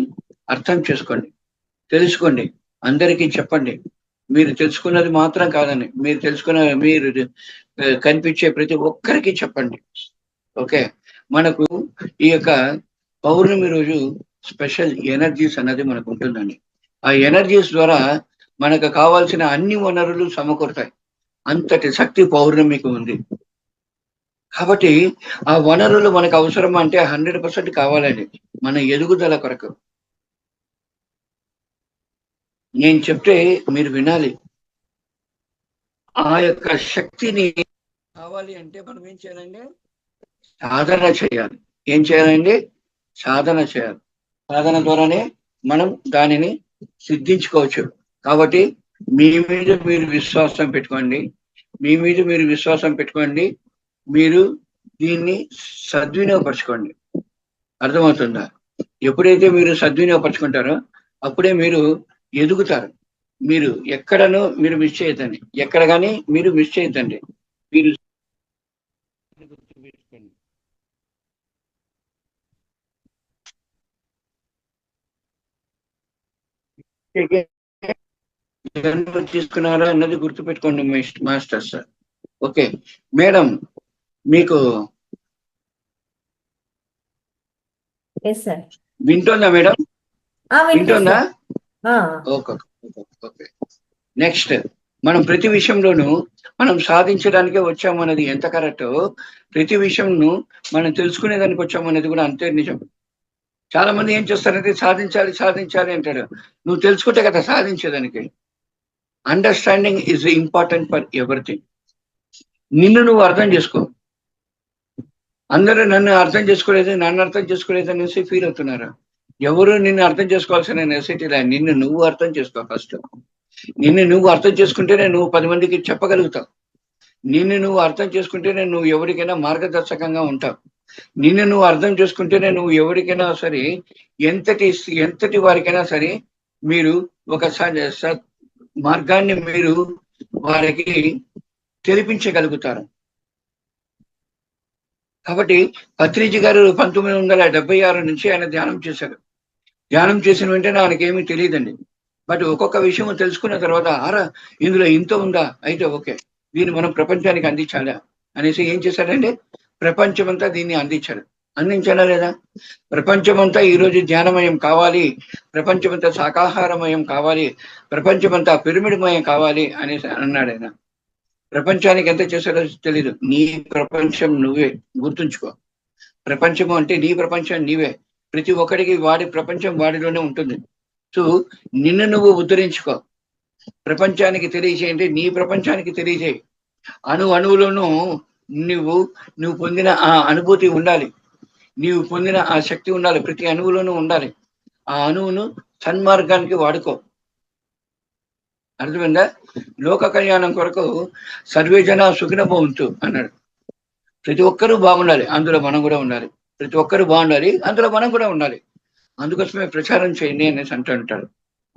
అర్థం చేసుకోండి, తెలుసుకోండి, అందరికీ చెప్పండి. మీరు తెలుసుకున్నది మాత్రం కాదని, మీరు కనిపించే ప్రతి ఒక్కరికి చెప్పండి. ఓకే, మనకు ఈ యొక్క పౌర్ణమి రోజు స్పెషల్ ఎనర్జీస్ అన్నది మనకు ఉంటుందండి. ఆ ఎనర్జీస్ ద్వారా మనకు కావాల్సిన అన్ని వనరులు సమకూరుతాయి. అంతటి శక్తి పౌర్ణమికి ఉంది. కాబట్టి ఆ వనరులు మనకు అవసరం అంటే 100% కావాలండి మన ఎదుగుదల కొరకు. నేను చెప్తే మీరు వినాలి. ఆ యొక్క శక్తిని కావాలి అంటే మనం ఏం చేయాలంటే సాధన చేయాలి. ఏం చేయాలండి? సాధన చేయాలి. సాధన ద్వారానే మనం దానిని సిద్ధించుకోవచ్చు. కాబట్టి మీ మీద మీరు విశ్వాసం పెట్టుకోండి. మీ మీద మీరు విశ్వాసం పెట్టుకోండి. మీరు దీన్ని సద్వినియోగపరచుకోండి. అర్థమవుతుందా? ఎప్పుడైతే మీరు సద్వినియోగపరచుకుంటారో అప్పుడే మీరు ఎదుగుతారు. మీరు ఎక్కడనో మీరు మిస్ చేయొద్దండి. ఎక్కడ కానీ మీరు మిస్ చేయొద్దండి. మీరు తీసుకున్నారా అన్నది గుర్తుపెట్టుకోండి మాస్టర్స్. ఓకే మేడం, మీకు ఎస్ సార్. వింటుందా మేడం? వింటుందా? వినిపిస్తుంది. Okay okay. నెక్స్ట్, మనం ప్రతి విషయంలోనూ మనం సాధించడానికే వచ్చామన్నది ఎంత కరెక్టో, ప్రతి విషయంను మనం తెలుసుకునేదానికి వచ్చామన్నది కూడా అంతే నిజం. చాలా మంది ఏం చేస్తారంటే సాధించాలి సాధించాలి అంటాడు. నువ్వు తెలుసుకుంటే కదా సాధించేదానికి. Understanding is important for everything. నిన్ను నువ్వు అర్థం చేసుకో. అందరూ నన్ను అర్థం చేసుకోలేదు, నన్ను అర్థం చేసుకోలేదు అనేసి ఫీల్ అవుతున్నారు. ఎవరు నిన్ను అర్థం చేసుకోవాల్సిన నెసెసిటీ లేదు. నిన్ను నువ్వు అర్థం చేసుకో ఫస్ట్. నిన్ను నువ్వు అర్థం చేసుకుంటేనే నువ్వు 10 మందికి చెప్పగలుగుతావు. నిన్ను నువ్వు అర్థం చేసుకుంటేనే నువ్వు ఎవరికైనా మార్గదర్శకంగా ఉంటావు. నిన్ను నువ్వు అర్థం చేసుకుంటేనే నువ్వు ఎవరికైనా సరే, ఎంతటి వారికైనా సరే మీరు ఒక మార్గాన్ని మీరు వారికి తెలిపించగలుగుతారు. కాబట్టి పత్రిజీ గారు 1976 నుంచి ఆయన ధ్యానం చేశారు. ధ్యానం చేసిన వెంటనే ఆయనకేమీ తెలియదండి. బట్ ఒక్కొక్క విషయం తెలుసుకున్న తర్వాత ఇందులో ఇంత ఉందా, అయితే ఓకే, దీన్ని మనం ప్రపంచానికి అందించాలా అనేసి ఏం చేశారంటే ప్రపంచమంతా దీన్ని అందించాలా లేదా? ప్రపంచమంతా ఈరోజు ధ్యానమయం కావాలి, ప్రపంచమంతా శాకాహారమయం కావాలి, ప్రపంచమంతా పిరమిడ్మయం కావాలి అనేసి అన్నాడు ఆయన. ప్రపంచానికి ఎంత చేశారో తెలీదు. నీ ప్రపంచం నువ్వే, గుర్తుంచుకో. ప్రపంచము అంటే నీ ప్రపంచం నీవే. ప్రతి ఒక్కడికి వాడి ప్రపంచం వాడిలోనే ఉంటుంది. సో నిన్ను నువ్వు ఉద్ధరించుకో. ప్రపంచానికి తెలియజేయండి, నీ ప్రపంచానికి తెలియజేయి. అణువులోనూ నువ్వు పొందిన ఆ అనుభూతి ఉండాలి, నీవు పొందిన ఆ శక్తి ఉండాలి, ప్రతి అణువులోనూ ఉండాలి. ఆ అణువును సన్మార్గానికి వాడుకో. అర్థమైందా? లోక కళ్యాణం కొరకు సర్వే జన సుఖిన భవంతు అన్నాడు. ప్రతి ఒక్కరూ బాగుండాలి, అందులో మనం కూడా ఉండాలి. ప్రతి ఒక్కరూ బాగుండాలి, అందులో మనం కూడా ఉండాలి. అందుకోసమే ప్రచారం చేయండి అనేసి అంటుంటాడు.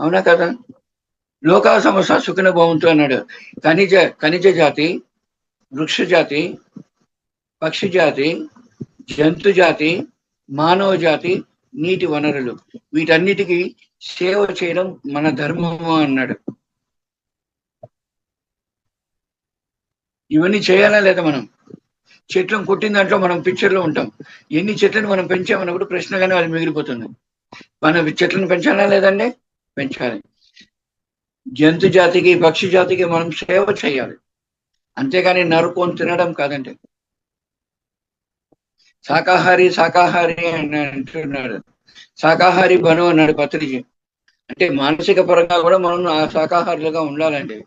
అవునా కదా? లోకా సమస్య సుఖిన భవంతు అన్నాడు. ఖనిజ జాతి, వృక్ష జాతి, పక్షి జాతి, జంతు జాతి, మానవ జాతి, నీటి వనరులు, వీటన్నిటికీ సేవ చేయడం మన ధర్మము అన్నాడు. ఇవన్నీ చేయాలా లేదా? మనం చెట్లను కొట్టిన దాంట్లో మనం పిక్చర్లో ఉంటాం. ఎన్ని చెట్లను మనం పెంచామన్నప్పుడు ప్రశ్నగానే అది మిగిలిపోతుంది. మన చెట్లను పెంచాలా లేదండి? పెంచాలి. జంతు జాతికి, పక్షి జాతికి మనం సేవ చేయాలి, అంతేగాని నరుకొని తినడం కాదండి. శాకాహారి అని అంటున్నాడు. శాకాహారి బను అన్నాడు పత్రిజీ. అంటే మానసిక పరంగా కూడా మనం శాకాహారులుగా ఉండాలండి.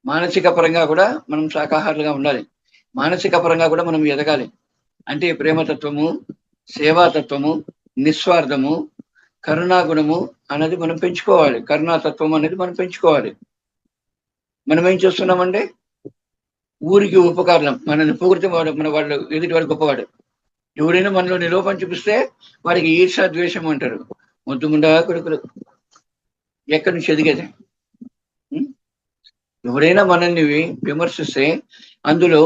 మానసిక పరంగా కూడా మనం శాకాహారులుగా ఉండాలి. మానసిక పరంగా కూడా మనం ఎదగాలి. అంటే ప్రేమతత్వము, సేవాతత్వము, నిస్వార్థము, కరుణాగుణము అనేది మనం పెంచుకోవాలి. కరుణాతత్వం అనేది మనం పెంచుకోవాలి. మనం ఏం చేస్తున్నామంటే ఊరికి ఉపకారం. మనల్ని పొగిడితే మన వాళ్ళు ఎదుటి వాడు గొప్పవాడు. ఎవరైనా మనలో నిలోపం చూపిస్తే వాడికి ఈర్ష ద్వేషం అంటారు. ముద్దుముండా కొడుకులు, ఎక్కడి నుంచి ఎదిగేది? ఎవరైనా మనల్ని విమర్శిస్తే అందులో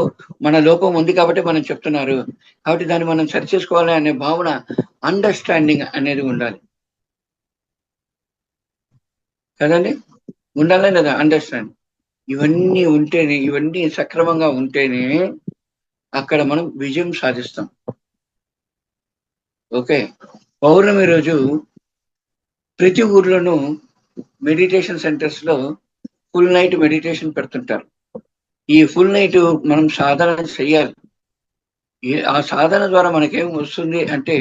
మన లోపం ఉంది కాబట్టి మనం చెప్తున్నారు, కాబట్టి దాన్ని మనం సరి చేసుకోవాలి అనే భావన, అండర్స్టాండింగ్ అనేది ఉండాలి కదండి. ఉండాలి లేదా? అండర్స్టాండింగ్. ఇవన్నీ ఉంటేనే, ఇవన్నీ సక్రమంగా ఉంటేనే అక్కడ మనం విజయం సాధిస్తాం. ఓకే. పౌర్ణమి రోజు ప్రతి ఊర్లోనూ మెడిటేషన్ సెంటర్స్ లో ఫుల్ నైట్ మెడిటేషన్ పెడుతుంటారు. ఈ ఫుల్ నైట్ మనం సాధన చెయ్యాలి. ఆ సాధన ద్వారా మనకేం వస్తుంది అంటే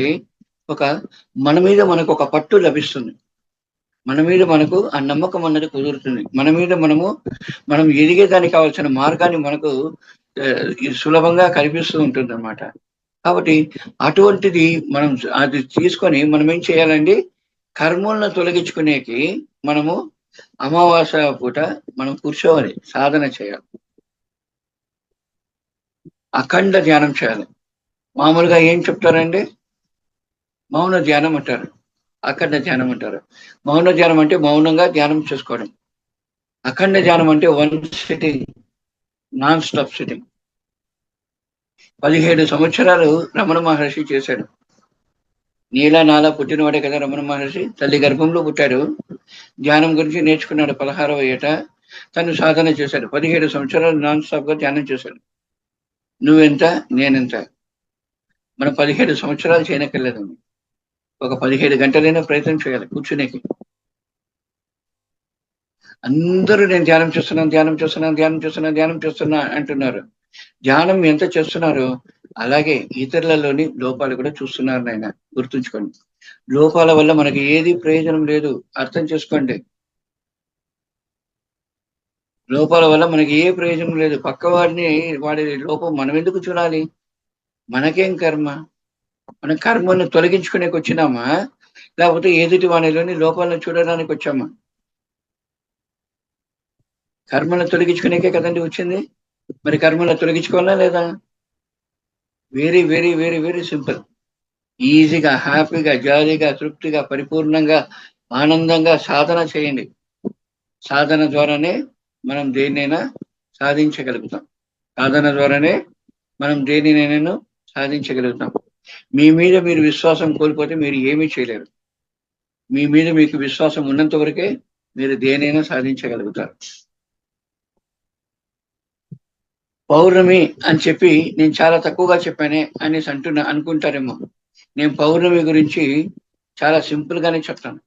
మన మీద మనకు ఒక పట్టు లభిస్తుంది. మన మీద మనకు ఆ నమ్మకం అన్నది కుదురుతుంది. మన మీద మనం ఎదిగేదానికి కావాల్సిన మార్గాన్ని మనకు సులభంగా కనిపిస్తూ ఉంటుంది అన్నమాట. కాబట్టి అటువంటిది మనం అది తీసుకొని మనం ఏం చేయాలండి, కర్మలను తొలగించుకునేకి మనము అమావాస్య పూట మనం కూర్చోవాలి, సాధన చేయాలి, అఖండ ధ్యానం చేయాలి. మామూలుగా ఏం చెప్తారండి, మౌన ధ్యానం అంటారు, అఖండ ధ్యానం అంటారు. మౌన ధ్యానం అంటే మౌనంగా ధ్యానం చేసుకోవడం. అఖండ ధ్యానం అంటే one sitting, non stop sitting. 17 సంవత్సరాలు రమణ మహర్షి చేశాడు. నీలా నాలా పుట్టినవాడే కదా రమణ మహర్షి. తల్లి గర్భంలో పుట్టాడు, ధ్యానం గురించి నేర్చుకున్నాడు. 16వ ఏట తను సాధన చేశాడు. 17 సంవత్సరాలు నాన్ స్టాప్ గా ధ్యానం చేశాడు. నువ్వెంత, నేనెంత? మనం 17 సంవత్సరాలు చేయనక్కర్లేదండి, ఒక 17 గంటలైనా ప్రయత్నం చేయాలి కూర్చునేకి. అందరూ నేను ధ్యానం చేస్తున్నాను, ధ్యానం చేస్తున్నాను, ధ్యానం చేస్తున్నాను, ధ్యానం చేస్తున్నా అంటున్నారు. ధ్యానం ఎంత చేస్తున్నారో అలాగే ఇతరులలోని లోపాలు కూడా చూస్తున్నారు నాయన, గుర్తుంచుకోండి. లోపాల వల్ల మనకి ఏది ప్రయోజనం లేదు, అర్థం చేసుకోండి. లోపాల వల్ల మనకి ఏ ప్రయోజనం లేదు. పక్కవాడిని, వాడి లోపం మనం ఎందుకు చూడాలి? మనకేం కర్మ? మన కర్మను తొలగించుకునేకి వచ్చినామా, లేకపోతే ఎదుటి వాడిలోని లోపాలను చూడడానికి వచ్చామా? కర్మను తొలగించుకునేకే కదండి వచ్చింది. మరి కర్మను తొలగించుకోవాలా లేదా? Very very very very simple. ఈజీగా, హ్యాపీగా, జాలీగా, తృప్తిగా, పరిపూర్ణంగా, ఆనందంగా సాధన చేయండి. సాధన ద్వారానే మనం దేన్నైనా సాధించగలుగుతాం. సాధన ద్వారానే మనం దేనినైనా సాధించగలుగుతాం. మీ మీద మీరు విశ్వాసం కోల్పోతే మీరు ఏమీ చేయలేరు. మీ మీద మీకు విశ్వాసం ఉన్నంత వరకే మీరు దేనైనా సాధించగలుగుతారు. పౌర్ణమి అని చెప్పి నేను చాలా తక్కువగా చెప్పానే అనేసి అనుకుంటారేమో. నేను పౌర్ణమి గురించి చాలా సింపుల్ గానే చెప్తాను.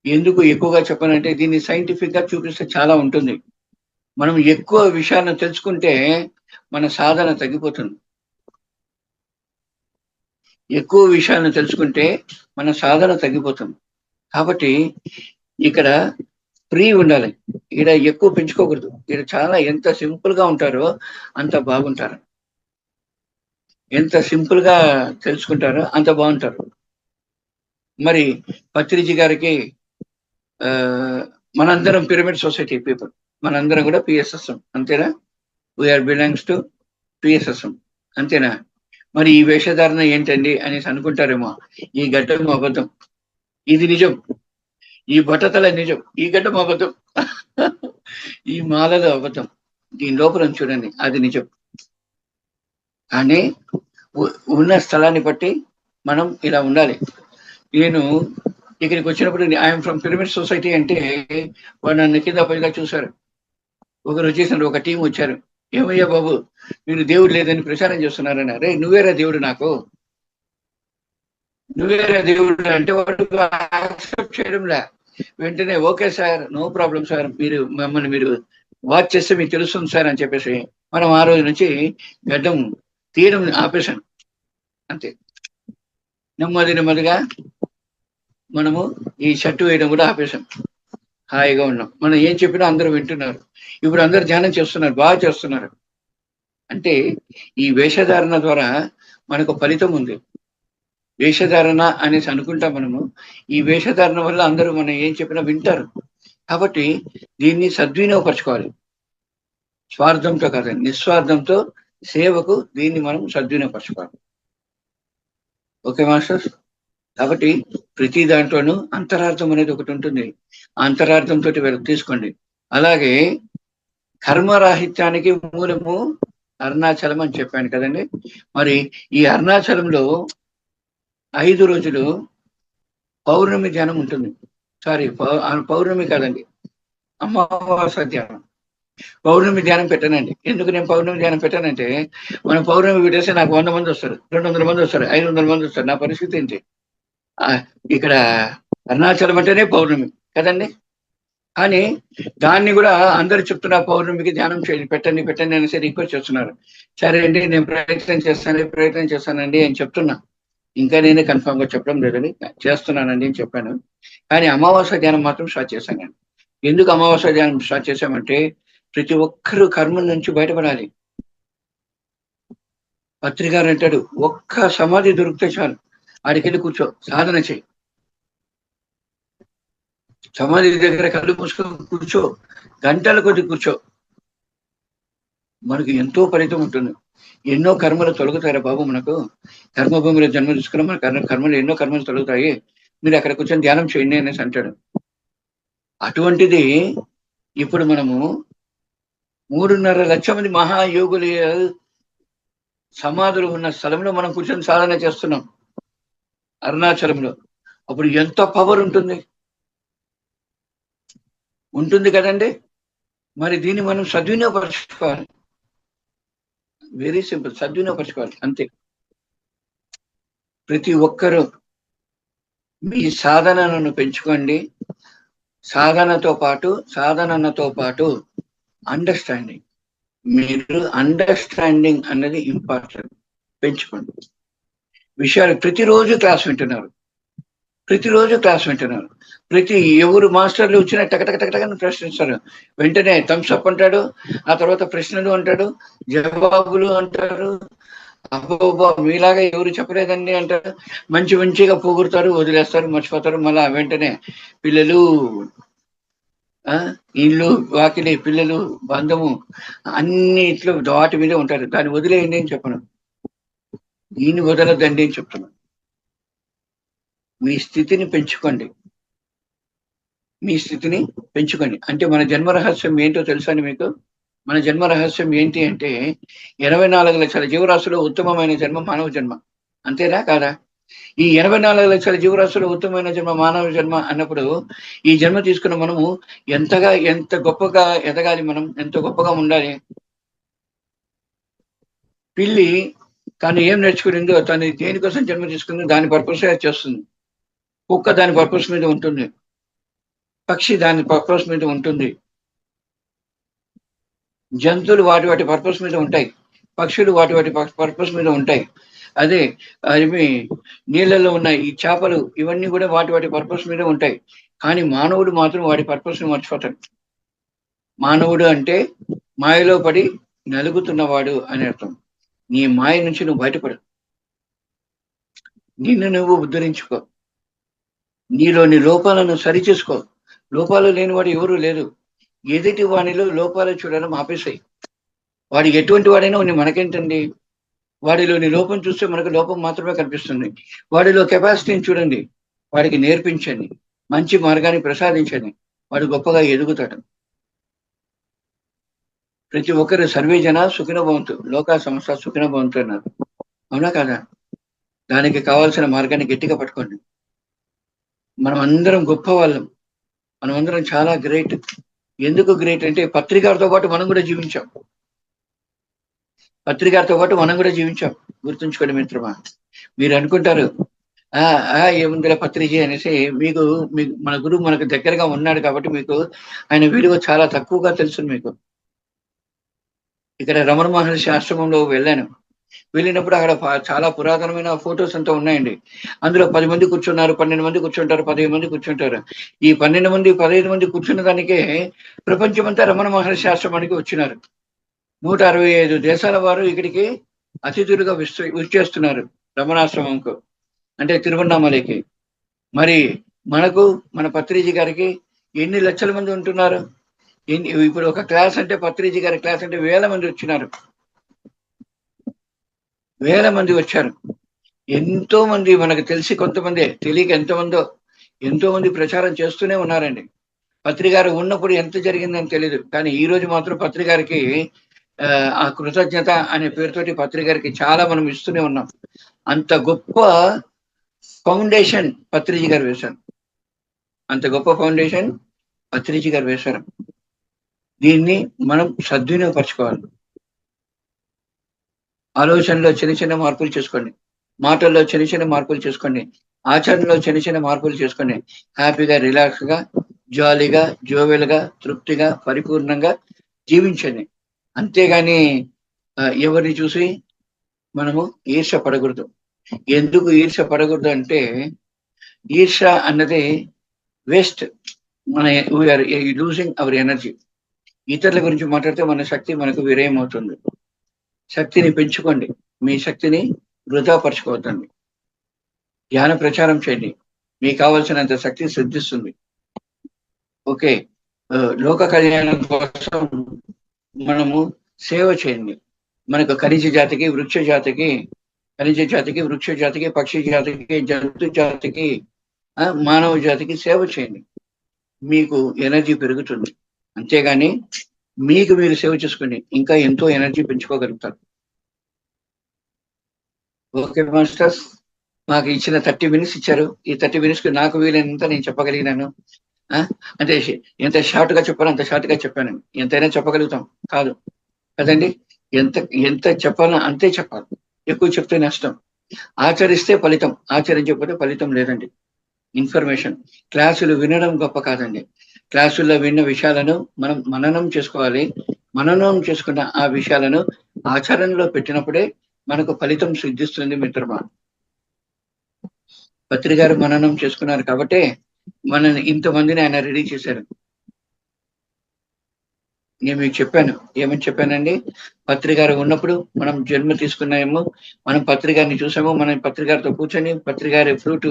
ఎందుకు ఎక్కువగా చెప్పానంటే దీన్ని సైంటిఫిక్ గా చూపిస్తే చాలా ఉంటుంది. మనం ఎక్కువ విషయాలను తెలుసుకుంటే మన సాధన తగ్గిపోతుంది. ఎక్కువ విషయాలను తెలుసుకుంటే మన సాధన తగ్గిపోతుంది. కాబట్టి ఇక్కడ ఫ్రీ ఉండాలి. ఇక్కడ ఎక్కువ పెంచుకోకూడదు. ఇక్కడ చాలా ఎంత సింపుల్ గా ఉంటారో అంత బాగుంటారు. ఎంత సింపుల్ గా తెలుసుకుంటారో అంత బాగుంటారు. మరి పత్రిజీ గారికి మనందరం పిరమిడ్ సొసైటీ పీపుల్, మనందరం కూడా పిఎస్ఎస్ఎం, అంతేనా? వీఆర్ బిలాంగ్స్ టు పిఎస్ఎస్ఎం, అంతేనా? మరి ఈ వేషధారణ ఏంటండి అనేసి అనుకుంటారేమో. ఈ గడ్డం అబద్ధం, ఇది నిజం. ఈ బట్టతల నిజం, ఈ గడ్డం అబద్ధం. ఈ మాలలు అబద్ధం, దీని లోపల చూడండి అది నిజం. కానీ ఉన్న స్థలాన్ని బట్టి మనం ఇలా ఉండాలి. నేను ఇక్కడికి వచ్చినప్పుడు ఐఎమ్ ఫ్రమ్ పిరమిడ్ సొసైటీ అంటే వాడు నన్ను కింద పైగా చూశారు. ఒకరు వచ్చేసారు, ఒక టీం వచ్చారు. ఏమయ్యా బాబు మీరు దేవుడు లేదని ప్రచారం చేస్తున్నారని. అరే నువ్వేరా దేవుడు, నాకు నువ్వేరా దేవుడు అంటే వాడు యాక్సెప్ట్ చేయడంలే. వెంటనే okay sir, no problem sir, మీరు మమ్మల్ని మీరు వాచ్ చేస్తే మీకు తెలుస్తుంది సార్ అని చెప్పేసి మనం ఆ రోజు నుంచి గడ్డం తీయడం ఆపేశాను. అంతే, నెమ్మది నెమ్మదిగా మనము ఈ షర్టు వేయడం కూడా ఆపేశాం. హాయిగా ఉన్నాం. మనం ఏం చెప్పినా అందరూ వింటున్నారు. ఇప్పుడు అందరూ ధ్యానం చేస్తున్నారు, బాగా చేస్తున్నారు. అంటే ఈ వేషధారణ ద్వారా మనకు ఫలితం ఉంది. వేషధారణ అనేసి అనుకుంటాం మనము. ఈ వేషధారణ వల్ల అందరూ మనం ఏం చెప్పినా వింటారు. కాబట్టి దీన్ని సద్వినియోగపరచుకోవాలి. స్వార్థంతో కాదండి, నిస్వార్థంతో సేవకు దీన్ని మనం సద్వినియోగపరచుకోవాలి. Okay masters? కాబట్టి ప్రతి దాంట్లోనూ అంతరార్థం అనేది ఒకటి ఉంటుంది. ఆ అంతరార్థంతో తీసుకోండి. అలాగే కర్మరాహిత్యానికి మూలము అరుణాచలం అని చెప్పాను కదండి. మరి ఈ అరుణాచలంలో 5 రోజులు పౌర్ణమి ధ్యానం ఉంటుంది. సారీ, పౌర్ణమి కాదండి, అమావాస్య ధ్యానం. పౌర్ణమి ధ్యానం పెట్టానండి. ఎందుకు నేను పౌర్ణమి ధ్యానం పెట్టానంటే, మనం పౌర్ణమి పెట్టేస్తే నాకు 100 మంది వస్తారు, 200 మంది వస్తారు, 500 మంది వస్తారు. నా పరిస్థితి ఏంటి? ఇక్కడ అరుణాచలం అంటేనే పౌర్ణమి కదండి. కానీ దాన్ని కూడా అందరు చెప్తున్నారు పౌర్ణమికి ధ్యానం చేయండి, పెట్టండి పెట్టండి అనేసి రిక్వెస్ట్ చేస్తున్నారు. సరే అండి, నేను ప్రయత్నం చేస్తానండి అని చెప్తున్నా. ఇంకా నేనే కన్ఫామ్ గా చెప్పడం లేదని, చేస్తున్నానండి అని చెప్పాను. కానీ అమావాస్య ధ్యానం మాత్రం స్టార్ట్ చేశాను నేను. ఎందుకు అమావాస్య ధ్యానం స్టార్ట్ చేశామంటే, ప్రతి ఒక్కరూ కర్మల నుంచి బయటపడాలి. పత్రికారు అంటాడు, ఒక్క సమాధి దొరికితే చాలు, ఆడికెళ్ళి కూర్చో, సాధన చేయి, సమాధి దగ్గర కళ్ళు మూసుకొని కూర్చో, గంటల కొద్ది కూర్చో, మనకు ఎంతో ఫలితం ఉంటుంది. ఎన్నో కర్మలు తొలగుతారా బాబు మనకు. కర్మభూమిలో జన్మ తీసుకున్న మన కర్మలు ఎన్నో కర్మలు తొలగుతాయి, మీరు అక్కడ కూర్చొని ధ్యానం చేయండి అనేసి అంటాడు. అటువంటిది ఇప్పుడు మనము 3.5 లక్షల మంది మహాయోగులు సమాధులు ఉన్న స్థలంలో మనం కూర్చొని సాధన చేస్తున్నాం, అరుణాచలంలో. అప్పుడు ఎంత పవర్ ఉంటుంది కదండి. మరి దీన్ని మనం సద్వినియోగపరచుకోవాలి. వెరీ సింపుల్, సద్వినియోగపరచుకోవాలి అంతే. ప్రతి ఒక్కరూ మీ సాధనను పెంచుకోండి. సాధనతో పాటు అండర్స్టాండింగ్, మీరు అండర్స్టాండింగ్ అన్నది ఇంపార్టెంట్, పెంచుకోండి. విషయాలు ప్రతిరోజు క్లాస్ వింటున్నారు, ప్రతి ఎవరు మాస్టర్లు వచ్చినా టకటకటకటకని ప్రశ్నిస్తారు, వెంటనే థమ్స్ అప్ అంటాడు, ఆ తర్వాత ప్రశ్నలు అంటాడు, జవాబులు అంటారు. అబ్బో మీలాగా ఎవరు చెప్పలేదండి అంటారు. మంచిగా పొగుడుతారు, వదిలేస్తారు, మర్చిపోతారు. మళ్ళా వెంటనే పిల్లలు, ఇల్లు వాకిలి, పిల్లలు, బంధము అన్నిట్లో వాటి మీదే ఉంటారు. దాన్ని వదిలేయండి అని చెప్పను, దీన్ని వదలదండి అని చెప్తున్నాను. మీ స్థితిని పెంచుకోండి. అంటే మన జన్మ రహస్యం ఏంటో తెలుసా అండి మీకు? మన జన్మ రహస్యం ఏంటి అంటే 84 లక్షల జీవరాశులు ఉత్తమమైన జన్మ మానవ జన్మ, అంతేనా కాదా? ఈ 84 లక్షల జీవరాశులు ఉత్తమమైన జన్మ మానవ జన్మ అన్నప్పుడు ఈ జన్మ తీసుకున్న మనము ఎంత గొప్పగా ఎదగాలి, మనం ఎంత గొప్పగా ఉండాలి. పిల్లి తను ఏం నేర్చుకునిందో, తను దేనికోసం జన్మ తీసుకుందో దాని పర్పస్ చేస్తుంది. కుక్క దాని పర్పస్ మీద ఉంటుంది, పక్షి దాని పర్పస్ మీద ఉంటుంది, జంతువులు వాటి పర్పస్ మీద ఉంటాయి, పక్షులు వాటి పర్పస్ మీద ఉంటాయి. అదే అవి నీళ్ళల్లో ఉన్న ఈ చేపలు ఇవన్నీ కూడా వాటి పర్పస్ మీద ఉంటాయి. కానీ మానవుడు మాత్రం వాడి పర్పస్ ని మర్చిపోతాడు. మానవుడు అంటే మాయలో పడి నలుగుతున్నవాడు అని అర్థం. నీ మాయ నుంచి నువ్వు బయటపడు, నిన్ను నువ్వు ఉద్ధరించుకో, నీలోని లోపాలను సరిచేసుకో. లోపాలు లేనివాడు ఎవరూ లేదు. ఎదుటి వానిలో లోపాలు చూడడం ఆపేసాయి. వాడు ఎటువంటి వాడైనా మనకేంటండి, వాడిలోని లోపం చూస్తే మనకు లోపం మాత్రమే కనిపిస్తుంది. వాడిలో కెపాసిటీని చూడండి, వాడికి నేర్పించండి, మంచి మార్గాన్ని ప్రసాదించండి, వాడు గొప్పగా ఎదుగుతాడు. ప్రతి ఒక్కరు సర్వే జన సుఖినో భవంతు, లోకా సమస్త సుఖినో భవంతు అన్నారు, అవునా కాదా? దానికి కావాల్సిన మార్గాన్ని గట్టిగా పట్టుకోండి. మనం అందరం గొప్ప వాళ్ళం, మనం అందరం చాలా గ్రేట్. ఎందుకు గ్రేట్ అంటే పత్రికారితో పాటు మనం కూడా జీవించాం, గుర్తుంచుకోండి మిత్రమా. మీరు అనుకుంటారు ఏముందిలే పత్రిజీ అనేసి, మీకు మన గురువు మనకు దగ్గరగా ఉన్నాడు కాబట్టి మీకు ఆయన విలువ చాలా తక్కువగా తెలుసు. మీకు ఇక్కడ రమణ మహర్షి ఆశ్రమంలో వెళ్ళినప్పుడు అక్కడ చాలా పురాతనమైన ఫొటోస్ అంతా ఉన్నాయండి. అందులో 10 మంది కూర్చున్నారు, 12 మంది కూర్చుంటారు, 15 మంది కూర్చుంటారు. ఈ 12 మంది 15 మంది కూర్చున్న దానికే ప్రపంచమంతా రమణ మహర్షి ఆశ్రమానికి వచ్చినారు. 165 దేశాల వారు ఇక్కడికి అతిథులుగా విచ్చేస్తున్నారు రమణాశ్రమంకు, అంటే తిరువన్నామలైకి. మరి మనకు, మన పత్రిజీ గారికి ఎన్ని లక్షల మంది ఉంటున్నారు? ఇప్పుడు ఒక క్లాస్ అంటే, పత్రిజీ గారి క్లాస్ అంటే 1000 మంది వచ్చినారు, 1000 మంది వచ్చారు. ఎంతో మంది మనకు తెలిసి, కొంతమంది తెలియక ఎంతో మంది ప్రచారం చేస్తూనే ఉన్నారండి. పత్రికారు ఉన్నప్పుడు ఎంత జరిగిందని తెలియదు, కానీ ఈ రోజు మాత్రం పత్రికారికి ఆ కృతజ్ఞత అనే పేరుతోటి పత్రికారికి చాలా మనం ఇస్తూనే ఉన్నాం. అంత గొప్ప ఫౌండేషన్ పత్రిజీ గారు వేశారు. దీన్ని మనం సద్వినియోగపరచుకోవాలి. ఆలోచనలో చిన్న మార్పులు చేసుకోండి, మాటల్లో చిన్న మార్పులు చేసుకోండి, ఆచరణలో చిన్న మార్పులు చేసుకోండి. హ్యాపీగా, రిలాక్స్ గా, జాలీగా, జోవెల్గా, తృప్తిగా, పరిపూర్ణంగా జీవించండి. అంతేగాని ఎవరిని చూసి మనము ఈర్ష పడకూడదు. ఎందుకు ఈర్ష పడకూడదు అంటే, ఈర్ష అన్నది వేస్ట్. మన వీఆర్ లూజింగ్ అవర్ ఎనర్జీ. ఇతరుల గురించి మాట్లాడితే మన శక్తి మనకు విరయం అవుతుంది. శక్తిని పెంచుకోండి, మీ శక్తిని వృధా పరచుకోవద్దండి. ధ్యాన ప్రచారం చేయండి. మీకు కావలసినంత శక్తి సిద్ధిస్తుంది. ఓకే. లోక కళ్యాణం కోసం మనము సేవ చేయండి. మనకు ఖనిజ జాతికి, వృక్ష జాతికి, పక్షి జాతికి, జంతు జాతికి, మానవ జాతికి సేవ చేయండి. మీకు ఎనర్జీ పెరుగుతుంది. అంతేగాని మీకు మీరు సేవ చేసుకుని ఇంకా ఎంతో ఎనర్జీ పెంచుకోగలుగుతారు. ఓకే మాస్టర్స్, మాకు ఇచ్చిన 30 minutes ఇచ్చారు. ఈ 30 minutes కి నాకు వీలైనంత నేను చెప్పగలిగినాను. అంటే ఎంత షార్ట్ గా చెప్పాలో అంత షార్ట్ గా చెప్పాను. ఎంతైనా చెప్పగలుగుతాం కాదు కదండి. ఎంత చెప్పాలో అంతే చెప్పాలి. ఎక్కువ చెప్తే నష్టం. ఆచరిస్తే ఫలితం, ఆచరించకపోతే ఫలితం లేదండి. ఇన్ఫర్మేషన్ క్లాసులు వినడం గొప్ప కాదండి. క్లాసుల్లో విన్న విషయాలను మనం మననం చేసుకోవాలి. మననం చేసుకున్న ఆ విషయాలను ఆచరణలో పెట్టినప్పుడే మనకు ఫలితం సిద్ధిస్తుంది మిత్రమా. పత్రి గారు మననం చేసుకున్నారు కాబట్టే మనల్ని ఇంతమందిని ఆయన రెడీ చేశారు. నేను మీకు చెప్పాను, ఏమని చెప్పానండి? పత్రికారు ఉన్నప్పుడు మనం జన్మ తీసుకున్నామో, మనం పత్రికారిని చూసాము, మనం పత్రికారితో కూర్చొని పత్రికారి ఫ్రూట్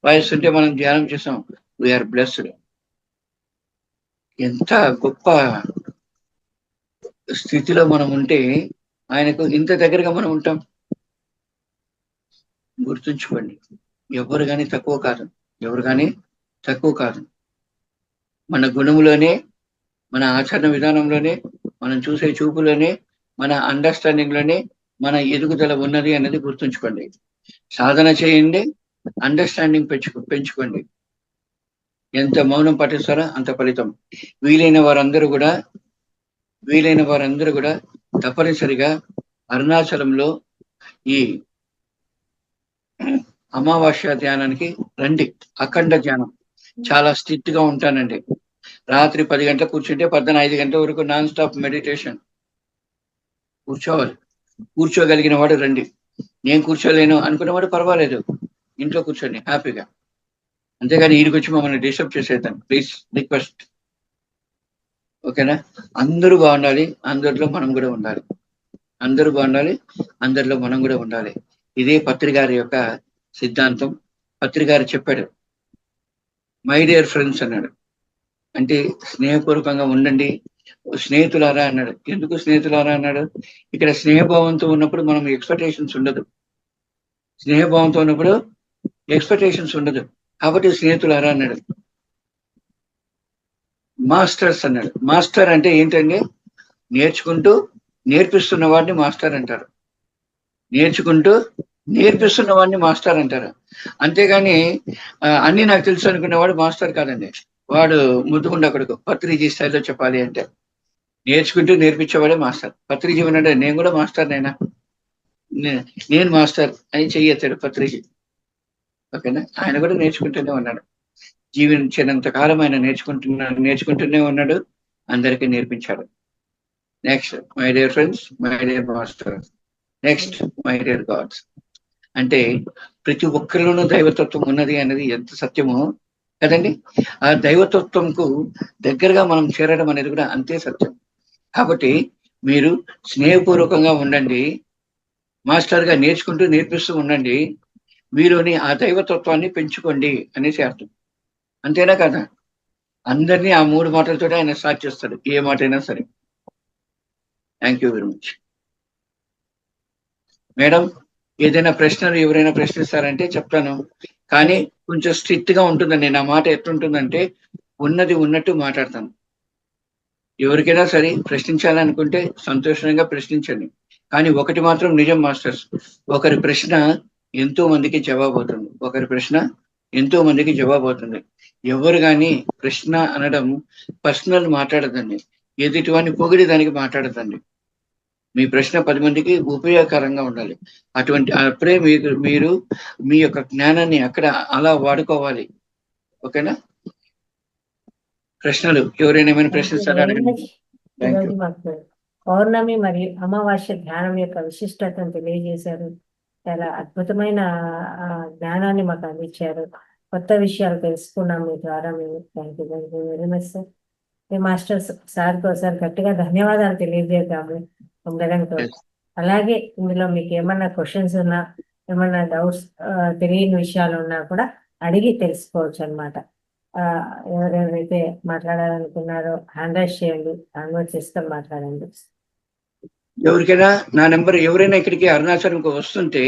వాయిస్తుంటే మనం ధ్యానం చేసాం. We're blessed. ఎంత గొప్ప స్థితిలో మనం ఉంటే ఆయనకు ఇంత దగ్గరగా మనం ఉంటాం. గుర్తుంచుకోండి, ఎవరు కానీ తక్కువ కాదు, ఎవరు కానీ తక్కువ కాదు. మన గుణములోనే, మన ఆచరణ విధానంలోనే, మనం చూసే చూపులోనే, మన అండర్స్టాండింగ్ లోనే మన ఎదుగుదల ఉన్నది అనేది గుర్తుంచుకోండి. సాధన చేయండి, అండర్స్టాండింగ్ పెంచుకోండి. ఎంత మౌనం పాటిస్తారో అంత ఫలితం. వీలైన వారందరూ కూడా తప్పనిసరిగా అరుణాచలంలో ఈ అమావాస్య ధ్యానానికి రండి. అఖండ ధ్యానం చాలా స్ట్రిక్ట్ గా ఉంటానండి. రాత్రి 10 గంటలకు కూర్చుంటే 5 గంటల వరకు నాన్ స్టాప్ మెడిటేషన్. కూర్చోవాలి. కూర్చోగలిగిన వాడు రండి. నేను కూర్చోలేను అనుకున్నవాడు పర్వాలేదు, ఇంట్లో కూర్చోండి హ్యాపీగా. అంతేగాని ఈడికి వచ్చి మమ్మల్ని డిస్టర్బ్ చేసేద్దాం ప్లీజ్, రిక్వెస్ట్. ఓకేనా? అందరూ బాగుండాలి, అందరిలో మనం కూడా ఉండాలి. అందరూ బాగుండాలి, అందరిలో మనం కూడా ఉండాలి. ఇదే పత్రికారి యొక్క సిద్ధాంతం. పత్రికారి చెప్పాడు, మై డియర్ ఫ్రెండ్స్ అన్నాడు. అంటే స్నేహపూర్వకంగా ఉండండి, స్నేహితులారా అన్నాడు. ఎందుకు స్నేహితులారా అన్నాడు? ఇక్కడ స్నేహభావంతో ఉన్నప్పుడు మనం ఎక్స్పెక్టేషన్స్ ఉండదు. స్నేహభావంతో ఉన్నప్పుడు ఎక్స్పెక్టేషన్స్ ఉండదు కాబట్టి స్నేహితులారా అన్నాడు. మాస్టర్స్ అన్నాడు. మాస్టర్ అంటే ఏంటండి? నేర్చుకుంటూ నేర్పిస్తున్న వాడిని మాస్టర్ అంటారు. నేర్చుకుంటూ నేర్పిస్తున్న వాడిని మాస్టర్ అంటారు. అంతేగాని అన్ని నాకు తెలుసు అనుకునేవాడు మాస్టర్ కాదండి. వాడు ముద్దుకుండా కొడుకు. పత్రిజీ స్థాయిలో చెప్పాలి అంటే నేర్చుకుంటూ నేర్పించేవాడే మాస్టర్. పత్రిజీ ఉన్నాడు, నేను కూడా మాస్టర్ నైనా, నేను మాస్టర్ అని చెయ్యెత్తాడు పత్రిజీ. ఓకేనా? ఆయన కూడా నేర్చుకుంటూనే ఉన్నాడు. జీవించినంత కాలం ఆయన నేర్చుకుంటూనే ఉన్నాడు, అందరికీ నేర్పించాడు. Next my dear friends, my dear masters, next my dear God's. అంటే ప్రతి ఒక్కరిలోనూ దైవతత్వం ఉన్నది అనేది ఎంత సత్యమో కదండి. ఆ దైవతత్వంకు దగ్గరగా మనం చేరడం అనేది కూడా అంతే సత్యం. కాబట్టి మీరు స్నేహపూర్వకంగా ఉండండి, మాస్టర్ గా నేర్చుకుంటూ నేర్పిస్తూ ఉండండి, మీలోని ఆ దైవతత్వాన్ని పెంచుకోండి అనేసి అర్థం. అంతేనా కదా? అందరినీ ఆ 3 మాటలతో ఆయన స్టార్ట్ చేస్తాడు, ఏ మాట అయినా సరే. Thank you very much. Madam, ఏదైనా ప్రశ్నలు ఎవరైనా ప్రశ్నిస్తారంటే చెప్తాను, కానీ కొంచెం స్ట్రిక్ట్ గా ఉంటుందండి. నా మాట ఎట్లుంటుందంటే ఉన్నది ఉన్నట్టు మాట్లాడతాను. ఎవరికైనా సరే ప్రశ్నించాలనుకుంటే సంతోషంగా ప్రశ్నించండి, కానీ ఒకటి మాత్రం నిజం మాస్టర్స్, ఒకరి ప్రశ్న ఎంతో మందికి జవాబు అవుతుంది. ఒకరి ప్రశ్న ఎంతో మందికి జవాబు అవుతుంది. ఎవరు కానీ ప్రశ్న అనడం పర్సనల్ మాట్లాడదండి, ఎదుటివాడిని పొగిడి దానికి మాట్లాడదండి. మీ ప్రశ్న 10 మందికి ఉపయోగకరంగా ఉండాలి. అప్పుడే మీరు మీ యొక్క జ్ఞానాన్ని అక్కడ అలా వాడుకోవాలి. ఓకేనా? ప్రశ్నలు ఎవరైనా ఏమైనా ప్రశ్నిస్తారా అడగండి. పౌర్ణమి మరియు అమావాస్య ధ్యానం యొక్క విశిష్టతను తెలియజేశారు. చాలా అద్భుతమైన జ్ఞానాన్ని మాకు అందించారు. కొత్త విషయాలు తెలుసుకున్నాం మీ ద్వారా. మేము thank you very much sir. Masters సార్కి ఒకసారి గట్టిగా ధన్యవాదాలు తెలియజేద్దాము. అలాగే ఇందులో మీకు ఏమన్నా క్వశ్చన్స్ ఉన్నా, ఏమన్నా డౌట్స్, తెలియని విషయాలు ఉన్నా కూడా అడిగి తెలుసుకోవచ్చు అనమాట. ఎవరెవరైతే మాట్లాడాలనుకున్నారో హ్యాండ్ రైజ్ చేయండి, హ్యాండ్ చేసుకొని మాట్లాడండి. ఎవరికైనా నా నెంబర్, ఎవరైనా ఇక్కడికి అరుణాచలంకి వస్తుంటే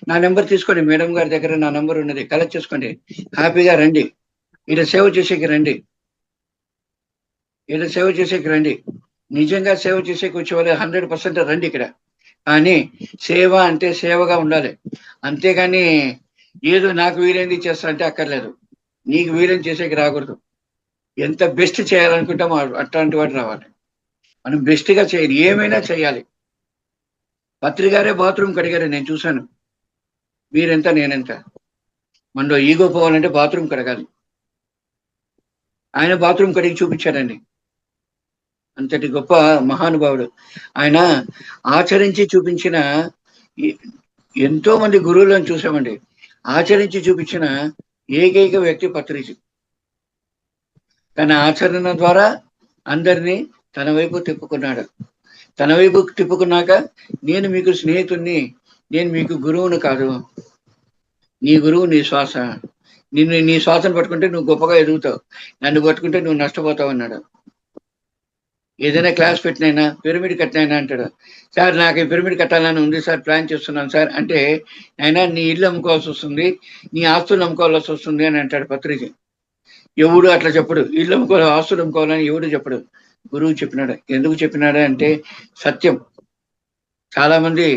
నా నెంబర్ తీసుకోండి. మేడం గారి దగ్గర నా నెంబర్ ఉన్నది, కలెక్ట్ చేసుకోండి. హ్యాపీగా రండి, ఇక్కడ సేవ చేసేకి రండి, ఇక్కడ సేవ చేసేకి రండి. నిజంగా సేవ చేసేకి వచ్చేవాళ్ళు 100% రండి ఇక్కడ. కానీ సేవ అంటే సేవగా ఉండాలి, అంతేగాని ఏదో నాకు వీలైంది చేస్తా అంటే అక్కర్లేదు. నీకు వీలైన చేసేకి రాకూడదు. ఎంత బెస్ట్ చేయాలనుకుంటామో అట్లాంటి వాడు రావాలి. మనం బెస్ట్గా చేయాలి, ఏమైనా చేయాలి. పత్రికారే బాత్రూమ్ కడిగారు, నేను చూశాను. మీరెంత నేనెంత. మనలో ఈగో పోవాలంటే బాత్రూమ్ కడగాలి. ఆయన బాత్రూమ్ కడిగి చూపించాడండి. అంతటి గొప్ప మహానుభావుడు ఆయన. ఆచరించి చూపించిన ఎంతో మంది గురువులను చూసామండి. ఆచరించి చూపించిన ఏకైక వ్యక్తి పత్రిజీ. తన ఆచరణ ద్వారా అందరినీ తన వైపు తిప్పుకున్నాడు. తన వైపు తిప్పుకున్నాక, నేను మీకు స్నేహితుణ్ణి, నేను మీకు గురువును కాదు, నీ గురువు నీ శ్వాస. నీ శ్వాసను పట్టుకుంటే నువ్వు గొప్పగా ఎదుగుతావు, నన్ను పట్టుకుంటే నువ్వు నష్టపోతావు అన్నాడు. ఏదైనా క్లాస్ పెట్టినైనా, పిరమిడ్ కట్టినైనా అంటాడు, సార్ నాకు ఈ పిరమిడ్ కట్టాలని ఉంది సార్, ప్లాన్ చేస్తున్నాను సార్ అంటే, అయినా నీ ఇల్లు అమ్ముకోవాల్సి వస్తుంది, నీ ఆస్తులు అమ్ముకోవాల్సి వస్తుంది అని అంటాడు పత్రిజీ. ఎవడు అట్లా చెప్పడు, ఇల్లు అమ్ముకోవాలి ఆస్తులు అమ్ముకోవాలని ఎవడు చెప్పడు. గురువు చెప్పినాడు. ఎందుకు చెప్పినాడు అంటే సత్యం. చాలా మంది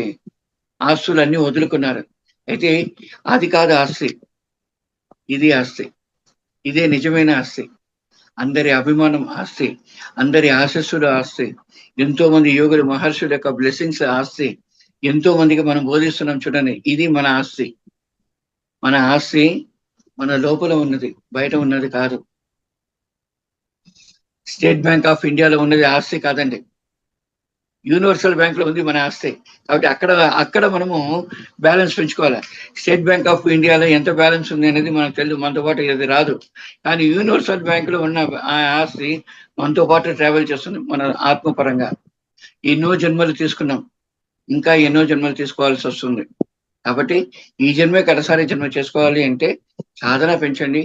ఆస్తులన్నీ వదులుకున్నారు. అయితే అది కాదు ఆస్తి, ఇది ఆస్తి, ఇదే నిజమైన ఆస్తి. అందరి అభిమానం ఆస్తి, అందరి ఆశస్సులు ఆస్తి, ఎంతో మంది యోగులు మహర్షుల యొక్క బ్లెస్సింగ్స్ ఆస్తి, ఎంతో మందికి మనం బోధిస్తున్నాం చూడండి. ఇది మన ఆస్తి. మన ఆస్తి మన లోపల ఉన్నది, బయట ఉన్నది కాదు. స్టేట్ బ్యాంక్ ఆఫ్ ఇండియాలో ఉన్నది ఆస్తి కాదండి, యూనివర్సల్ బ్యాంక్ లో ఉంది మన ఆస్తి. కాబట్టి అక్కడ మనము బ్యాలెన్స్ పెంచుకోవాలి. స్టేట్ బ్యాంక్ ఆఫ్ ఇండియాలో ఎంత బ్యాలెన్స్ ఉంది అనేది మనకు తెలియదు, మనతో పాటు ఇది రాదు. కానీ యూనివర్సల్ బ్యాంక్ లో ఉన్న ఆ ఆస్తి మనతో పాటు ట్రావెల్ చేస్తుంది, మన ఆత్మపరంగా. ఎన్నో జన్మలు తీసుకున్నాం, ఇంకా ఎన్నో జన్మలు తీసుకోవాల్సి వస్తుంది. కాబట్టి ఈ జన్మే కడసారి జన్మ చేసుకోవాలి అంటే సాధన పెంచండి,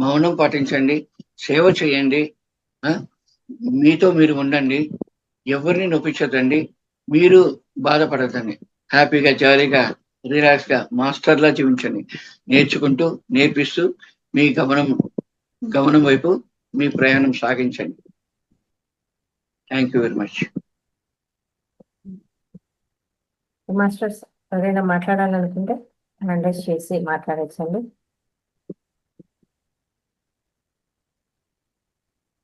మౌనం పాటించండి, సేవ చేయండి, మీతో మీరు ఉండండి, ఎవరిని నొప్పించదండి, మీరు బాధపడదండి. హ్యాపీగా, జాలీగా, రిలాక్స్ గా మాస్టర్లా జీవించండి. నేర్చుకుంటూ, నేర్పిస్తూ మీ గమనం వైపు మీ ప్రయాణం సాగించండి. Thank you very much. Masters ఎవరైనా మాట్లాడాలనుకుంటే హ్యాండ్ రైజ్ చేసి మాట్లాడచ్చండి.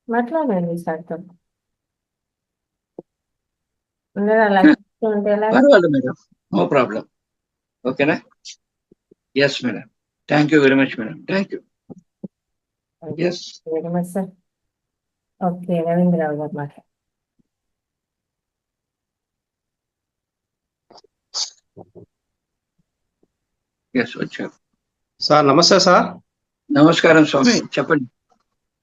మాట్లాడండి సార్తో. అందరూ అలా ఉంటే ఎలా? పర్వాలేదు మేడం, నో ప్రాబ్లం. ఓకేనా? Yes madam, thank you very much madam, thank you. Yes very much sir. Okay, Ravindra Rao గారు మాట్లాడు. ఎస్ వచ్చారు సార్. నమస్తే సార్. నమస్కారం స్వామి, చెప్పండి.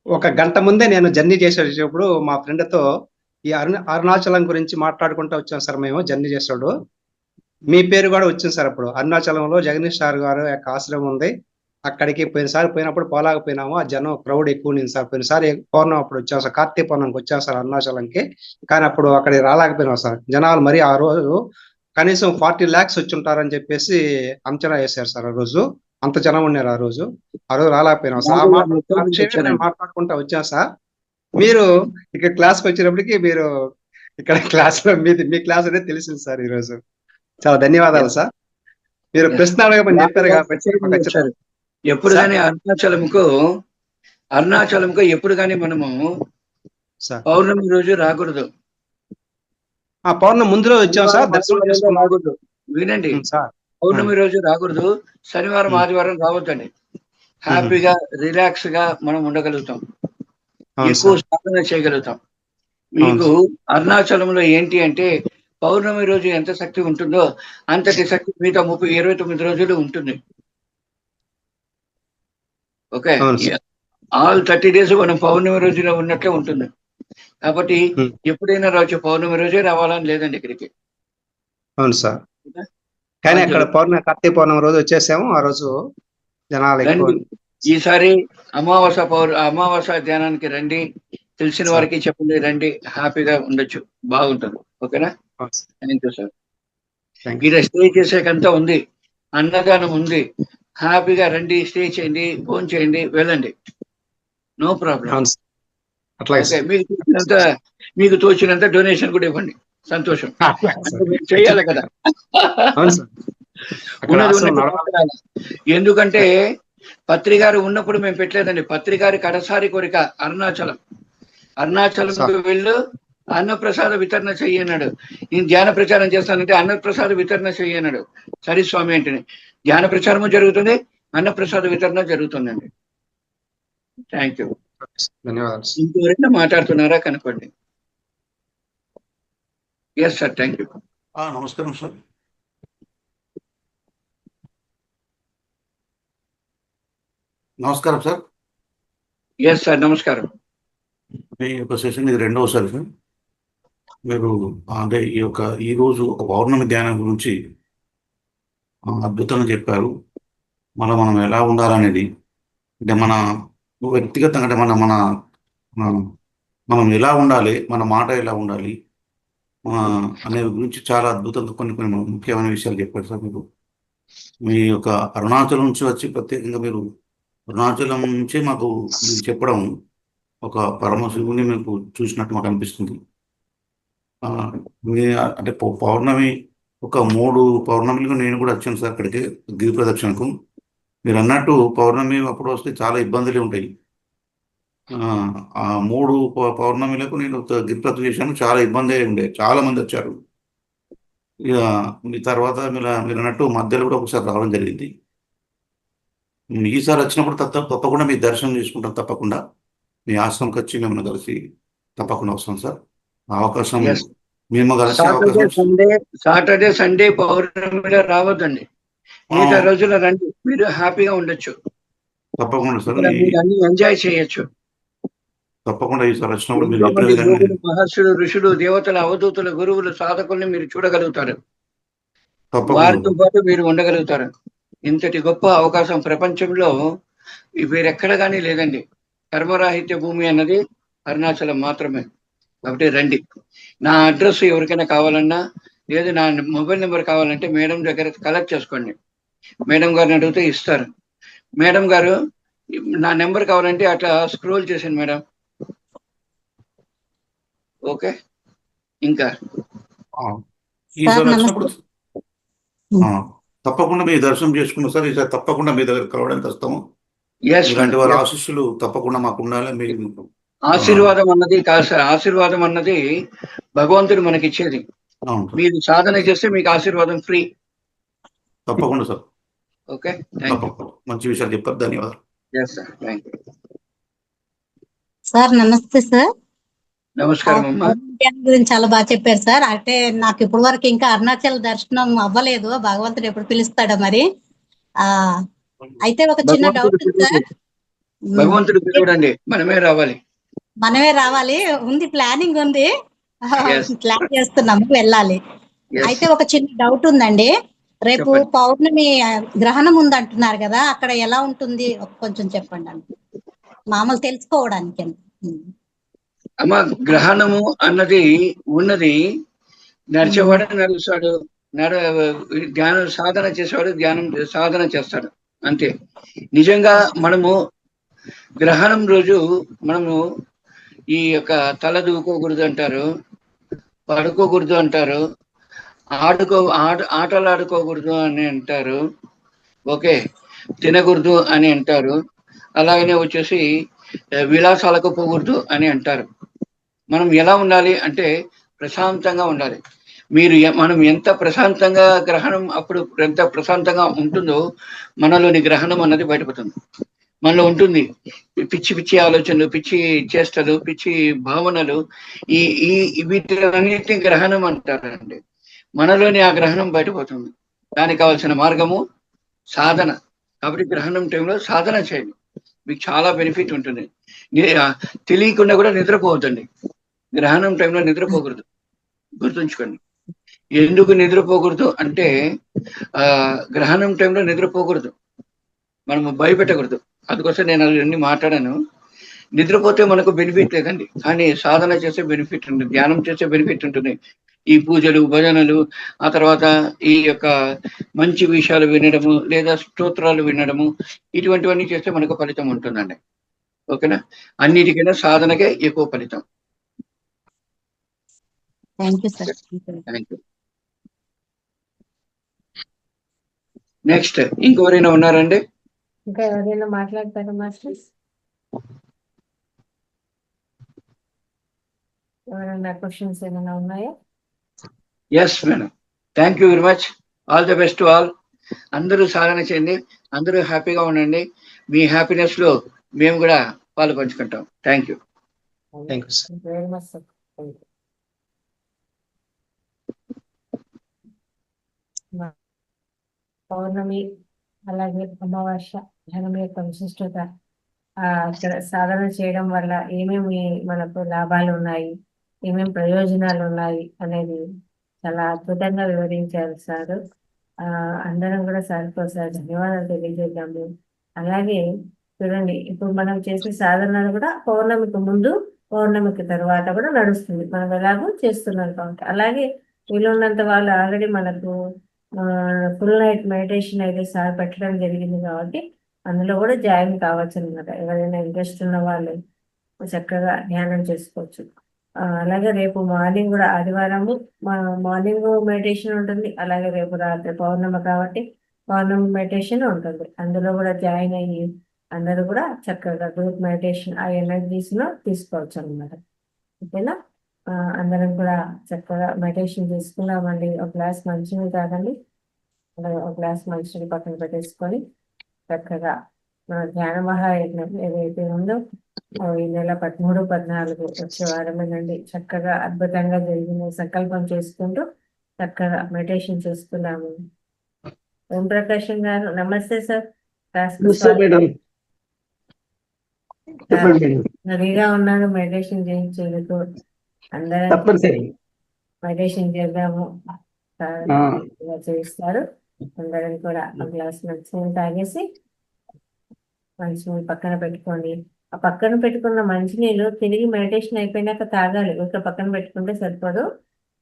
ఒక గంట ముందే నేను జర్నీ చేసేటప్పుడు మా ఫ్రెండ్తో ఈ అరుణాచలం గురించి మాట్లాడుకుంటూ వచ్చాం సార్. మేము జర్నీ చేసేటప్పుడు మీ పేరు కూడా వచ్చింది సార్. అప్పుడు అరుణాచలంలో జగదీష్ సార్ గారు యొక్క ఆశ్రమం ఉంది, అక్కడికి పోయినసారి పోయినప్పుడు పోలాకపోయినాము. ఆ జనం క్రౌడ్ ఎక్కువ ఉంది సార్. పోయినసారి పౌర్ణం అప్పుడు వచ్చాం సార్, కార్తీక పౌర్ణంకి వచ్చాం సార్ అరుణాచలంకి. కానీ అప్పుడు అక్కడికి రాలేకపోయినాం సార్. జనాలు మరి ఆ రోజు కనీసం 40 lakhs వచ్చి ఉంటారని చెప్పేసి అంచనా వేశారు సార్. ఆ రోజు అంత జనం ఉన్నారు. ఆ రోజు రాలేకపోయినాం సార్. ఆ విషయం నేను మాట్లాడుకుంటా వచ్చాను సార్. మీరు ఇక్కడ క్లాస్కి వచ్చినప్పటికీ మీరు ఇక్కడ క్లాస్లో మీ క్లాస్ అనేది తెలిసింది సార్. ఈ రోజు చాలా ధన్యవాదాలు సార్. మీరు ప్రశ్న అడగమని చెప్పారు కాబట్టి ఎప్పుడు కానీ అరుణాచలంకు ఎప్పుడు కానీ మనము పౌర్ణమి రోజు రాకూడదు. ఆ పౌర్ణమి ముందు రోజు వచ్చాం సార్, దర్శనం చేసుకోకూడదు. వినండి, పౌర్ణమి రోజు రాకూడదు, శనివారం ఆదివారం రావద్దండి. హ్యాపీగా రిలాక్స్ గా మనం ఉండగలుగుతాం, ఎక్కువ సాధన చేయగలుగుతాం. మీకు అరుణాచలంలో ఏంటి అంటే పౌర్ణమి రోజు ఎంత శక్తి ఉంటుందో అంతటి శక్తి మిగతా 29 రోజులు ఉంటుంది. ఓకే, ఆల్ 30 days మనం పౌర్ణమి రోజున ఉన్నట్లే ఉంటుంది. కాబట్టి ఎప్పుడైనా రావచ్చు, పౌర్ణమి రోజే రావాలని లేదండి ఇక్కడికి. అవును సార్. కానీ అక్కడ కార్తీక పౌర్ణమి రోజు వచ్చేసాము. ఆ రోజు జనాలు ఎక్కువ. రండి, ఈసారి అమావాస్య ధ్యానానికి రండి. తెలిసిన సార్. వారికి చెప్పండి, రండి, హ్యాపీగా ఉండొచ్చు, బాగుంటుంది. ఓకేనా? అవును sir. Thank you sir. Thank you. ఇక్కడ స్టే చేసేకంతా ఉంది, అన్నదానం ఉంది. హ్యాపీగా రండి, స్టే చేయండి, ఫోన్ చేయండి, వెళ్ళండి, నో ప్రాబ్లం. అవును సార్. అట్లాగే ఓకే, సార్. మీకు తోచినంత డొనేషన్ కూడా ఇవ్వండి, సంతోషం. అట్లాగే అంటే సార్. మీరు చేయాలి కదా. అవును సార్. అక్కడ ఉన్నది ఆశ్రమం ఉన్నట్టు నడవాలి. మాట్లాడాలి. ఎందుకంటే పత్రిగారు ఉన్నప్పుడు మేము పెట్టలేదండి. పత్రిగారి కడసారి కోరిక అరుణాచలంకు వెళ్ళు, అన్నప్రసాద వితరణ చెయ్యన్నాడు. నేను ధ్యాన ప్రచారం చేస్తానంటే అన్నప్రసాద వితరణ చెయ్యన్నాడు. సరే స్వామి అంటే ధ్యాన ప్రచారము జరుగుతుంది, అన్నప్రసాద వితరణ జరుగుతుందండి. Thank you. ధన్యవాదాలు సార్. ఇంకెవరైనా మాట్లాడుతున్నారా కనుకోండి. Yes sir, thank you. నమస్కారం సార్. నమస్కారం సార్. ఎస్ సార్, నమస్కారం. మీ యొక్క సెషన్ ఇది రెండవసారి సార్. మీరు అంటే ఈ రోజు ఒక పౌర్ణమి ధ్యానం గురించి అద్భుతంగా చెప్పారు. మనం ఎలా ఉండాలనేది, అంటే మన వ్యక్తిగతంగా, అంటే మనం ఎలా ఉండాలి, మన మాట ఎలా ఉండాలి అనే గురించి చాలా అద్భుతంగా కొన్ని ముఖ్యమైన విషయాలు చెప్పారు సార్. మీ యొక్క అరుణాచలం నుంచి వచ్చి ప్రత్యేకంగా మీరు అరుణాచలం నుంచే మాకు మీరు చెప్పడం ఒక పరమశివుని మీకు చూసినట్టు మాకు అనిపిస్తుంది. అంటే పౌర్ణమి ఒక 3 పౌర్ణమిలకు నేను కూడా వచ్చాను సార్ అక్కడికి, గిరి ప్రదక్షిణకు. మీరు అన్నట్టు పౌర్ణమి అప్పుడు వస్తే చాలా ఇబ్బందులు ఉంటాయి. ఆ 3 పౌర్ణమిలకు నేను గిరి ప్రదక్షిణ చేశాను, చాలా ఇబ్బంది ఉండే, చాలా మంది వచ్చారు. ఇక మీ తర్వాత మీరు అన్నట్టు మధ్యలో కూడా ఒకసారి రావడం జరిగింది. ఈసారి వచ్చినప్పుడు తప్పకుండా మీ దర్శనం చేసుకుంటాం. తప్పకుండా మీ ఆశ్రమంకి వచ్చి మిమ్మల్ని కలిసి తప్పకుండా వస్తాం సార్. అవకాశం మేము కలిసి సాటర్డే సండే పౌర్ణమిలో రావద్దండి, మిగతా రోజుల్లో రండి, మీరు హ్యాపీగా ఉండొచ్చు. తప్పకుండా సార్, అన్ని ఎంజాయ్ చేయొచ్చు. తప్పకుండా ఈసారి వచ్చినప్పుడు మీరు మహర్షులు, ఋషులు, దేవతల, అవధూతుల, గురువులు, సాధకుల్ని మీరు చూడగలుగుతారు. వారితో పాటు మీరు ఉండగలుగుతారు. ఇంతటి గొప్ప అవకాశం ప్రపంచంలో వేరెక్కడ కానీ లేదండి. కర్మరాహిత్య భూమి అన్నది అరుణాచలం మాత్రమే. కాబట్టి రండి. నా అడ్రస్ ఎవరికైనా కావాలన్నా, లేదు నా మొబైల్ నెంబర్ కావాలంటే మేడం దగ్గర కలెక్ట్ చేసుకోండి. మేడం గారిని అడిగితే ఇస్తారు. మేడం గారు నా నెంబర్ కావాలంటే అట్లా స్క్రోల్ చేశాను మేడం. ఓకే, ఇంకా ఈసారి వచ్చినప్పుడు తప్పకుండా మీ దర్శనం చేసుకున్నాం సార్. ఈసారి తప్పకుండా మీ దగ్గర కలవడానికి వస్తాము. ఇలాంటి వారి ఆశీస్సులు తప్పకుండా మాకు ఉండాలి. మీరు ఆశీర్వాదం అన్నది కాదు సార్, ఆశీర్వాదం అన్నది భగవంతుడు మనకి ఇచ్చేది. మీరు సాధన చేస్తే మీకు ఆశీర్వాదం ఫ్రీ. తప్పకుండా సార్. ఓకే, మంచి విషయాలు చెప్పారు. ధన్యవాదాలు. సార్ నమస్తే సార్. నమస్కారం అమ్మా. గురించి చాలా బాగా చెప్పారు సార్. అంటే నాకు ఇప్పటి వరకు ఇంకా అరుణాచల్ దర్శనం అవ్వలేదు. భగవంతుడు ఎప్పుడు పిలుస్తాడో మరి. అయితే ఒక చిన్న డౌట్ సార్. భగవంతుడు పిలవడండి, మనమే రావాలి. ఉంది, ప్లానింగ్ ఉంది, ప్లాన్ చేస్తున్నాము, వెళ్ళాలి. అయితే ఒక చిన్న డౌట్ ఉందండి. రేపు పౌర్ణమి గ్రహణం ఉంది అంటున్నారు కదా, అక్కడ ఎలా ఉంటుంది కొంచెం చెప్పండి అండి, మామూలు తెలుసుకోవడానికి. అమ్మ, గ్రహణము అన్నది ఉన్నది, నడిచేవాడు నడుస్తాడు, ధ్యానం సాధన చేసేవాడు సాధన చేస్తాడు, అంతే. నిజంగా మనము గ్రహణం రోజు మనము ఈ యొక్క తల దూకోకూడదు అంటారు, పడుకోకూడదు అంటారు, ఆటలు ఆడుకోకూడదు అని అంటారు, ఓకే, తినకూడదు అని అంటారు, అలాగనే వచ్చేసి విలాసాలకు పోకూడదు అని అంటారు. మనం ఎలా ఉండాలి అంటే ప్రశాంతంగా ఉండాలి. మనం ఎంత ప్రశాంతంగా గ్రహణం అప్పుడు ఎంత ప్రశాంతంగా ఉంటుందో మనలోని గ్రహణం అన్నది బయటపడుతుంది. మనలో ఉంటుంది పిచ్చి ఆలోచనలు, పిచ్చి చేష్టలు, పిచ్చి భావనలు, వీటిలన్నిటిని గ్రహణం అంటారండి. మనలోని ఆ గ్రహణం బయటపోతుంది. దానికి కావాల్సిన మార్గము సాధన. కాబట్టి గ్రహణం టైంలో సాధన చేయండి, మీకు చాలా బెనిఫిట్ ఉంటుంది. తెలియకుండా కూడా నిద్రపోవద్దండి. గ్రహణం టైంలో నిద్రపోకూడదు, గుర్తుంచుకోండి. ఎందుకు నిద్రపోకూడదు అంటే గ్రహణం టైంలో నిద్రపోకూడదు, మనము భయపెట్టకూడదు. అందుకోసం నేను అవన్నీ మాట్లాడాను. నిద్రపోతే మనకు బెనిఫిట్ లేదండి, కానీ సాధన చేసే బెనిఫిట్ ఉంటుంది, ధ్యానం చేసే బెనిఫిట్ ఉంటుంది. ఈ పూజలు భజనలు, ఆ తర్వాత ఈ యొక్క మంచి విషయాలు వినడము లేదా స్తోత్రాలు వినడము, ఇటువంటివన్నీ చేస్తే మనకు ఫలితం ఉంటుందండి. ఓకేనా? అన్నిటికైనా సాధనకే ఎక్కువ ఫలితం. Thank you sir. Thank you. Next ఇంకెవరైనా ఉన్నారండి? ఇంకా ఎవరైనా మాట్లాడతారా మాస్టర్స్? ఎవరైనా క్వశ్చన్స్ ఏమైనా ఉన్నాయా? Yes madam, thank you very much. All the best to all. అందరూ సాధన చేయండి, అందరూ హ్యాపీగా ఉండండి. మీ హ్యాపీనెస్ లో మేము కూడా పాలు పంచుకుంటాం. Thank you. Thank you sir. Very much sir. Thank you. పౌర్ణమి అలాగే అమావాస్య ధ్యానం యొక్క విశిష్టత, ఇక్కడ సాధన చేయడం వల్ల ఏమేమి మనకు లాభాలు ఉన్నాయి, ఏమేమి ప్రయోజనాలు ఉన్నాయి అనేది చాలా అద్భుతంగా వివరించారు సార్. అందరం కూడా సార్కి ఒకసారి ధన్యవాదాలు తెలియజేద్దాము. అలాగే చూడండి, ఇప్పుడు మనం చేసే సాధనలు కూడా పౌర్ణమికి ముందు పౌర్ణమికి తర్వాత కూడా నడుస్తుంది, మనం ఎలాగో చేస్తున్నాం కాబట్టి. అలాగే వీలున్నంత వాళ్ళు ఆల్రెడీ మనకు ఫుల్ నైట్ మెడిటేషన్ అయితే సార్ పెట్టడం జరిగింది కాబట్టి అందులో కూడా జాయిన్ కావచ్చు అనమాట. ఎవరైనా ఇంట్రెస్ట్ ఉన్న వాళ్ళు చక్కగా ధ్యానం చేసుకోవచ్చు. అలాగే రేపు మార్నింగ్ కూడా ఆదివారము మార్నింగ్ మెడిటేషన్ ఉంటుంది, అలాగే రేపు రాత్రి పౌర్ణమి కాబట్టి పౌర్ణమి మెడిటేషన్ ఉంటుంది. అందులో కూడా జాయిన్ అయ్యి అందరూ కూడా చక్కగా గ్రూప్ మెడిటేషన్ ఆ ఎనర్జీస్ లో తీసుకోవచ్చు అనమాట. ఓకేనా? అందరం కూడా చక్కగా మెడిటేషన్ తీసుకున్నామండి. ఒక గ్లాస్ మంచినీళ్ళు తాగండి, అలాగే ఒక గ్లాస్ మంచినీళ్ళు పక్కన పెట్టేసుకొని చక్కగా మన ధ్యాన మహాయజ్ఞం ఏదైతే ఉందో ఈ నెల 13, 14 వచ్చే వారమేనండి. చక్కగా అద్భుతంగా జరిగింది సంకల్పం చేసుకుంటూ చక్కగా మెడిటేషన్ చేస్తున్నాము. ఓం ప్రకాశం గారు నమస్తే సార్. రెడీగా ఉన్నాను మెడిటేషన్ చేయించేందుకు. అందరం మెడిటేషన్ చేద్దాము చేయిస్తారు. అందరం కూడా ఒక గ్లాస్ మంచినీళ్ళు తాగేసి మంచినీళ్ళు పక్కన పెట్టుకోండి. ఆ పక్కన పెట్టుకున్న మంచినీళ్ళు తిరిగి మెడిటేషన్ అయిపోయినాక తాగాలి, ఒక పక్కన పెట్టుకుంటే సరిపోదు.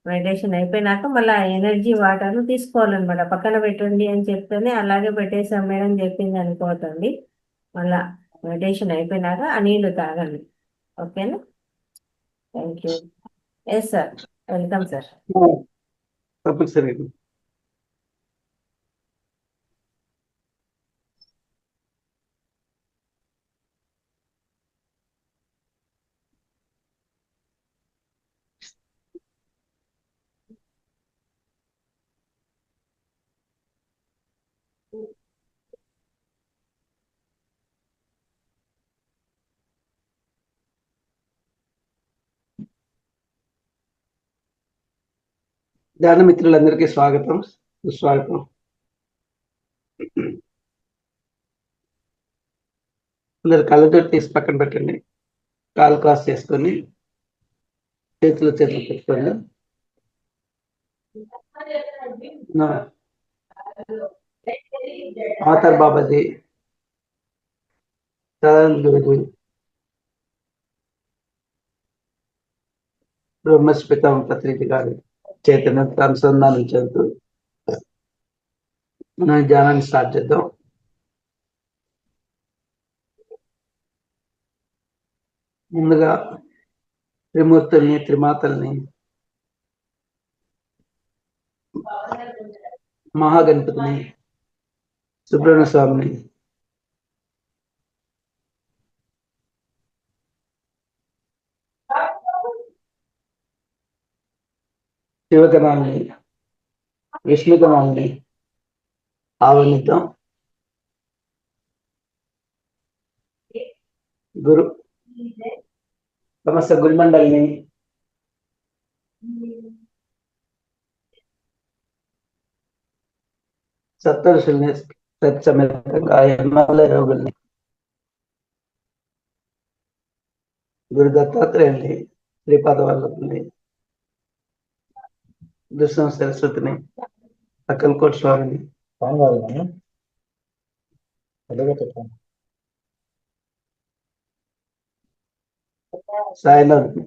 మెడిటేషన్ అయిపోయినాక మళ్ళీ ఆ ఎనర్జీ వాటర్ను తీసుకోవాలన్నమాట. పక్కన పెట్టండి అని చెప్తేనే అలాగే పెట్టేసాం మేడం చెప్పింది అనుకోవద్దండి. మళ్ళా మెడిటేషన్ అయిపోయినాక ఆ నీళ్లు తాగండి. ఓకేనా? Thank you. Yes sir, welcome sir. తప్పనిసరి. ధ్యాన మిత్రులందరికీ స్వాగతం, సుస్వాగతం. అందరు కళ్ళతో తీసి పక్కన పెట్టండి, కాలు క్రాస్ చేసుకొని చేతులు పెట్టుకోండి. ఆతర్ బాబాజీ, సదానంద గురుజీ, బ్రహ్మస్పితం పత్రిక గారి చైతన్యంతో అనుసంధానం చెందుతూ మనం ధ్యానాన్ని స్టార్ట్ చేద్దాం. ముందుగా త్రిమూర్తుల్ని, త్రిమాతల్ని, మహాగణపతిని, సుబ్రహ్మణ్య స్వామిని, శివగణాన్ని, విష్ణుగణాన్ని ఆహ్వానిద్దాం. సమస్త గురుమండలిని, సప్తఋషుల్ని, సత్సమేతంగా హిమాలయ యోగుల్ని, గురు దత్తాత్రేయుల్ని, శ్రీపాద వల్లభుల్ని, దుర్సం సరస్వతిని, అక్కలకోట స్వామిని, సాయినాథ్ని,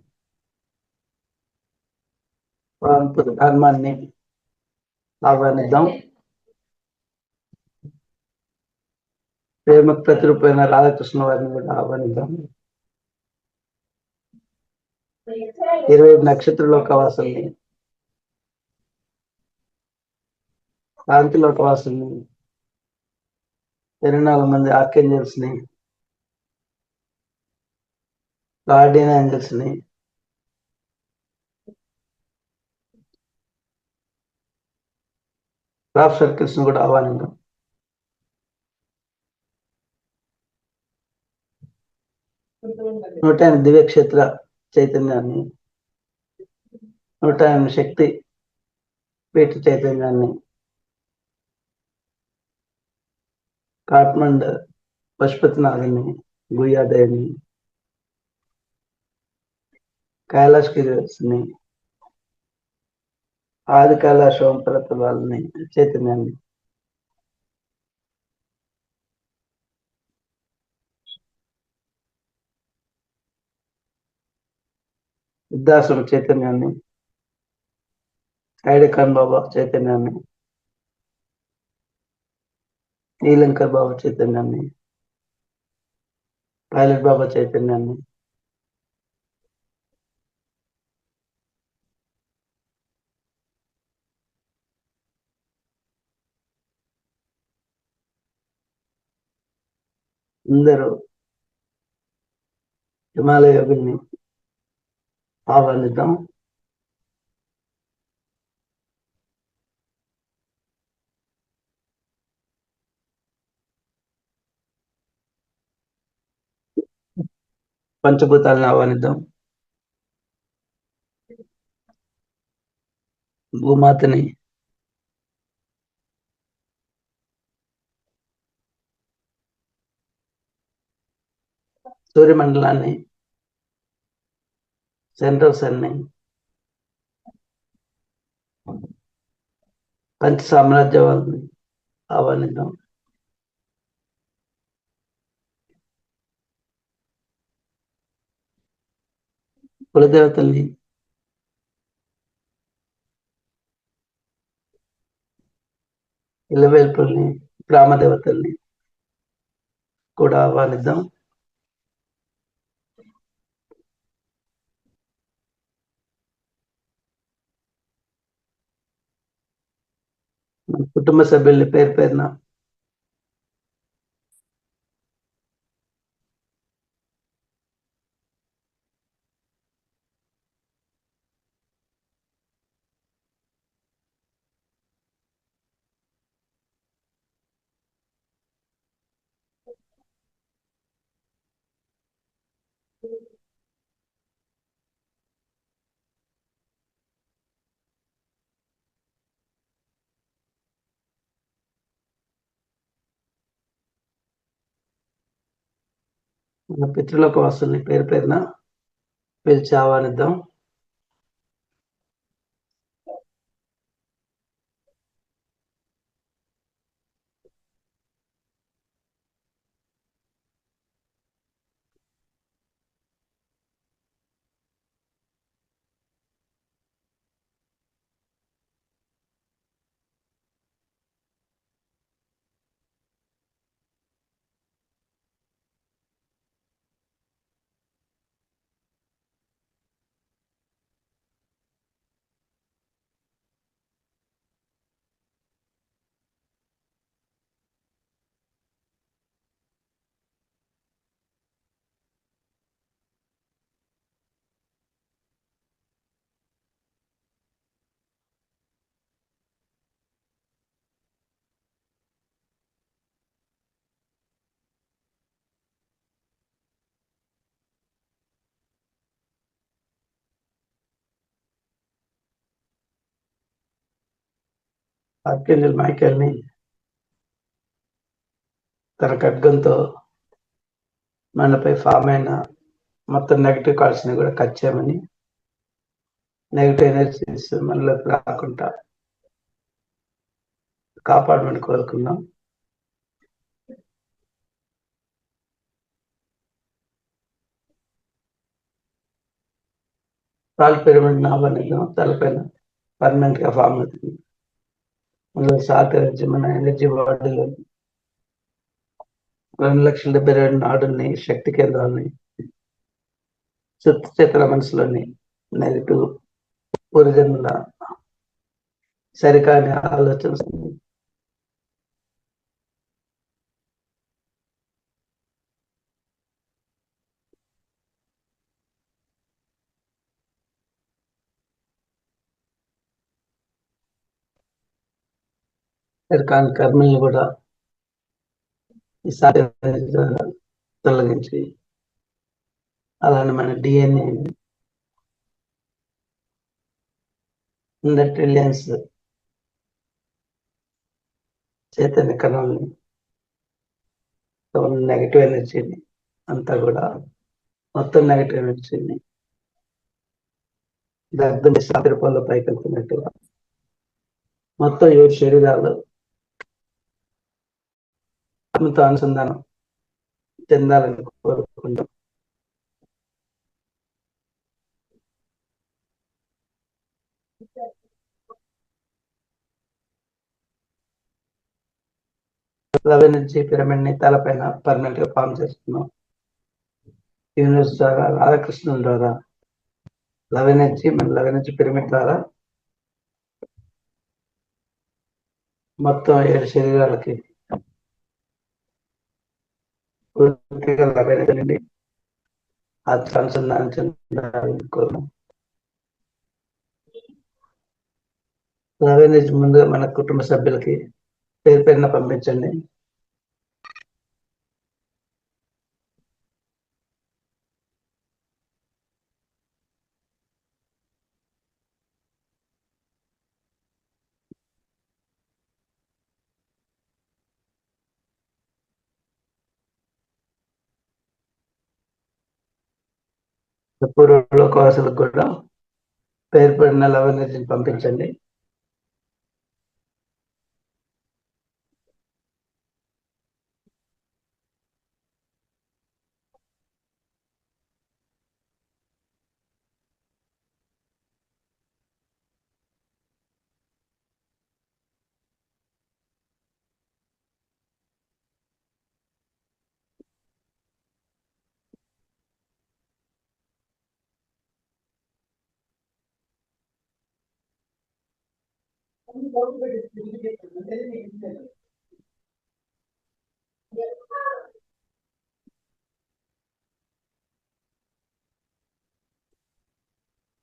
పాన్పురి హనుమాన్ని ఆహ్వానిద్దాం. ప్రేమకు ప్రతిరూపమైన రాధాకృష్ణ వారిని కూడా ఆహ్వానిద్దాం. 20 నక్షత్ర లోకవాసుల్ని, శాంతి లోకవాసుల్ని, 24 మంది ఆర్కేంజల్స్ ని, గార్డియన్ ఏంజల్స్ ని, క్రాఫ్ట్ సర్కిల్స్ ని కూడా ఆహ్వానిద్దాం. 108 దివ్యక్షేత్ర చైతన్యాన్ని, 108 శక్తి పీఠ చైతన్యాన్ని, కాట్మండ్ పశుపతినాథుని, గుయ్యాదేవిని, కైలాష్ గిరిని, ఆది కైలాష్ ఓంపరతుల వాళ్ళని చైతన్యాన్ని, సిద్ధాశ్రమ చైతన్యాన్ని, ఐడకాన్ బాబా చైతన్యాన్ని, నీలంకర్ బాబా చైతన్యాన్ని, పైలట్ బాబా చైతన్యాన్ని, అందరూ హిమాలయ యోగుల్ని ఆహ్వానిద్దాం. పంచభూతాలను ఆహ్వానిద్దాం. భూమాతని, సూర్యమండలాన్ని, సెంట్రల్ సన్ని, పంచ సామ్రాజ్య వాళ్ళని ఆహ్వానిద్దాం. కులదేవతల్ని, ఇలవేల్పుల్ని, గ్రామ దేవతల్ని కూడా ఆహ్వానిద్దాం. మన కుటుంబ సభ్యుల్ని పేరు పేరున మన పితృలోక వాసుల్ని పేరు పేరున పిలిచి ఆహ్వానిద్దాం. ఆర్కేంజల్ మైకేల్ని తన ఖడ్గంతో మనపై ఫామ్ అయిన మొత్తం నెగటివ్ కార్డ్స్ ని కూడా కట్ చేయమని నెగిటివ్ ఎనర్జీస్ మనలోకి రాకుండా కాపాడమని కోరుకుందాం. రాల్ పిరమిడ్ నాభ అనేది తలపైన పర్మనెంట్ గా ఫామ్ అవుతుంది. అందులో సాత్ ఎనర్జీ మన ఎనర్జీ బాడీలో 2,72,000 నాడుల్ని, శక్తి కేంద్రాలని, శుద్ధ చేతల మనసులోని నెగిటివ్ పూర్వజన్మల సరికాని ఆలోచన సరికాని కర్మల్ని కూడా ఈ సాత్ ఎనర్జీ ద్వారా తొలగించి, అలానే మన డిఎన్ఏ 100 ట్రిలియన్స్ చైతన్య కణాలని, నెగిటివ్ ఎనర్జీని అంతా కూడా మొత్తం నెగిటివ్ ఎనర్జీని దగ్ధం శాంతి రూపంలో పైకి వెళ్తున్నట్టుగా మొత్తం 7 శరీరాలు ఆత్మతో అనుసంధానం చెందాలని కోరుకుంటాం. లవ్ ఎనర్జీ పిరమిడ్ ని తలపైన పర్మనెంట్ గా ఫామ్ చేస్తున్నాం. యూనివర్స్ ద్వారా, రాధాకృష్ణుల ద్వారా లవ్ ఎనర్జీ పిరమిడ్ ద్వారా మొత్తం 7 శరీరాలకి పూర్తిగా లవ్ ఎనర్జీ నుండి ఆత్మ అనుసంధానం చెందాలని కోరుకుంటాం. లవ్ ఎనర్జీ ముందుగా మన కుటుంబ సభ్యులకి పేరు పేరున పంపించండి. పూర్వలోకవాసులకు కూడా పేరు పేరున లవ్ ఎనర్జీని పంపించండి.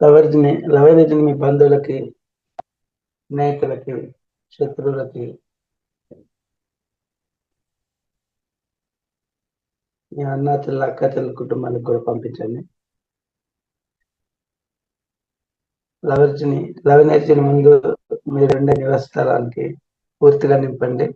లవ్ ఎనర్జీని మీ బంధువులకి, స్నేహితులకి, శత్రువులకి, మీ అన్న చెల్ల అక్క చెల్ల కుటుంబానికి కూడా పంపించండి. లవ్ ఎనర్జీని ముందు మీరుండే నివాస స్థలానికి పూర్తిగా నింపండి.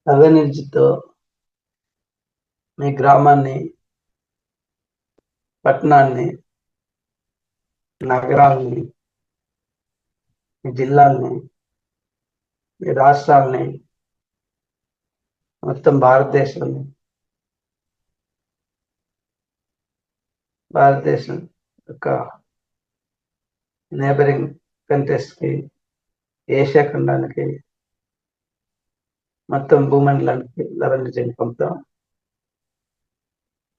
లవ్ ఎనర్జీతో మీ గ్రామాన్ని, పట్టణాన్ని, నగరాల్ని, మీ జిల్లాల్ని, మీ రాష్ట్రాల్ని, మొత్తం భారతదేశం యొక్క నేబరింగ్ కంట్రీస్కి, ఏషియా ఖండానికి, మొత్తం భూమండలానికి లవణ్యజని పంపుతాం.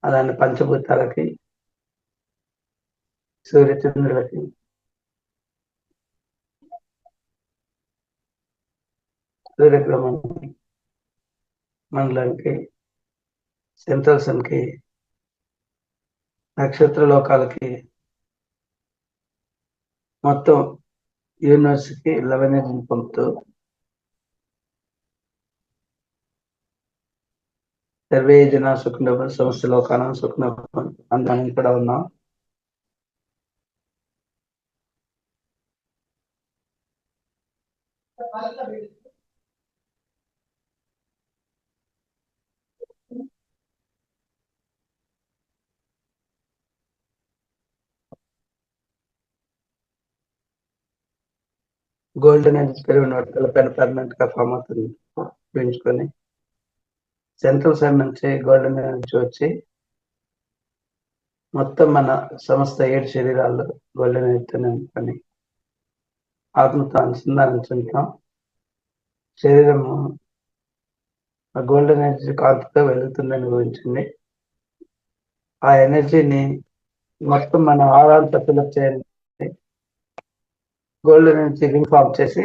అలానే పంచభూతాలకి, సూర్యచంద్రులకి, సూర్యగ్రహ మండలానికి, సెంట్రల్ సన్కి, నక్షత్ర లోకాలకి, మొత్తం యూనివర్స్కి లవణ్యజని పంపుతూ సర్వే జన సుఖ సమస్త లోకానం సుఖ అందరం కూడా ఉన్నాం. గోల్డెన్ ఎక్స్పెరిమెంట్ వర్గాల పైన పర్మనెంట్ గా ఫామ్ అవుతుంది పెంచుకొని, సెంట్రల్ సన్ నుంచి గోల్డెన్ ఎనర్జీ వచ్చి మొత్తం మన సమస్త 7 శరీరాల్లో గోల్డెన్ ఎనర్జీని అనుకొని ఆత్మతో అనుసంధానించుంటాం. శరీరము ఆ గోల్డెన్ ఎనర్జీ కాంతితో వెలుగుతుందని ఊహించింది. ఆ ఎనర్జీని మొత్తం మన ఆరాంతా ఫిలప్ చేయాలి. గోల్డెన్ ఎనర్జీ రింగ్ ఫామ్ చేసి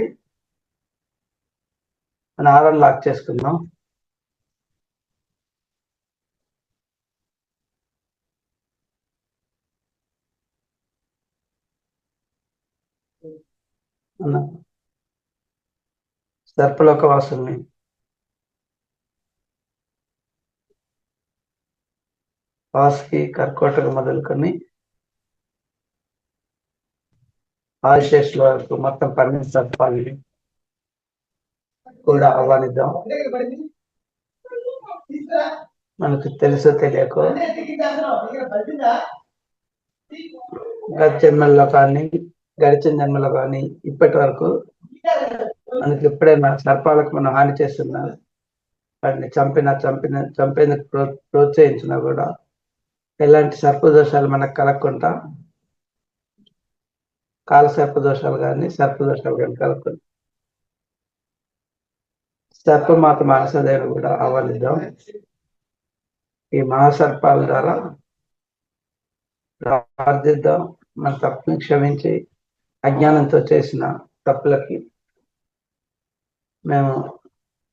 మన ఆరాన్ని లాక్ చేసుకుందాం. మన సర్పలోక వాసుల్ని, వాసుకి, కర్కోటక మొదలుకొని ఆశేషుల వరకు మొత్తం 12 సర్పాలని కూడా ఆహ్వానిద్దాం. మనకు తెలుసో తెలియకో గత జన్మల్లో కానీ, గడిచిన జన్మలో కానీ, ఇప్పటి వరకు మనకి ఎప్పుడైనా సర్పాలకు మనం హాని చేస్తున్నా, వాటిని చంపేందుకు ప్రోత్సహించినా కూడా ఎలాంటి సర్పదోషాలు మనకు కలగకుండా, కాల సర్పదోషాలు కానీ, సర్పదోషాలు కానీ కలగకుండా సర్పమాత మానసదేవిని కూడా ఆహ్వానిద్దాం. ఈ మహాసర్పాల ద్వారా ప్రార్థిద్దాం. మన తప్పుని క్షమించి, అజ్ఞానంతో చేసిన తప్పులకి మేము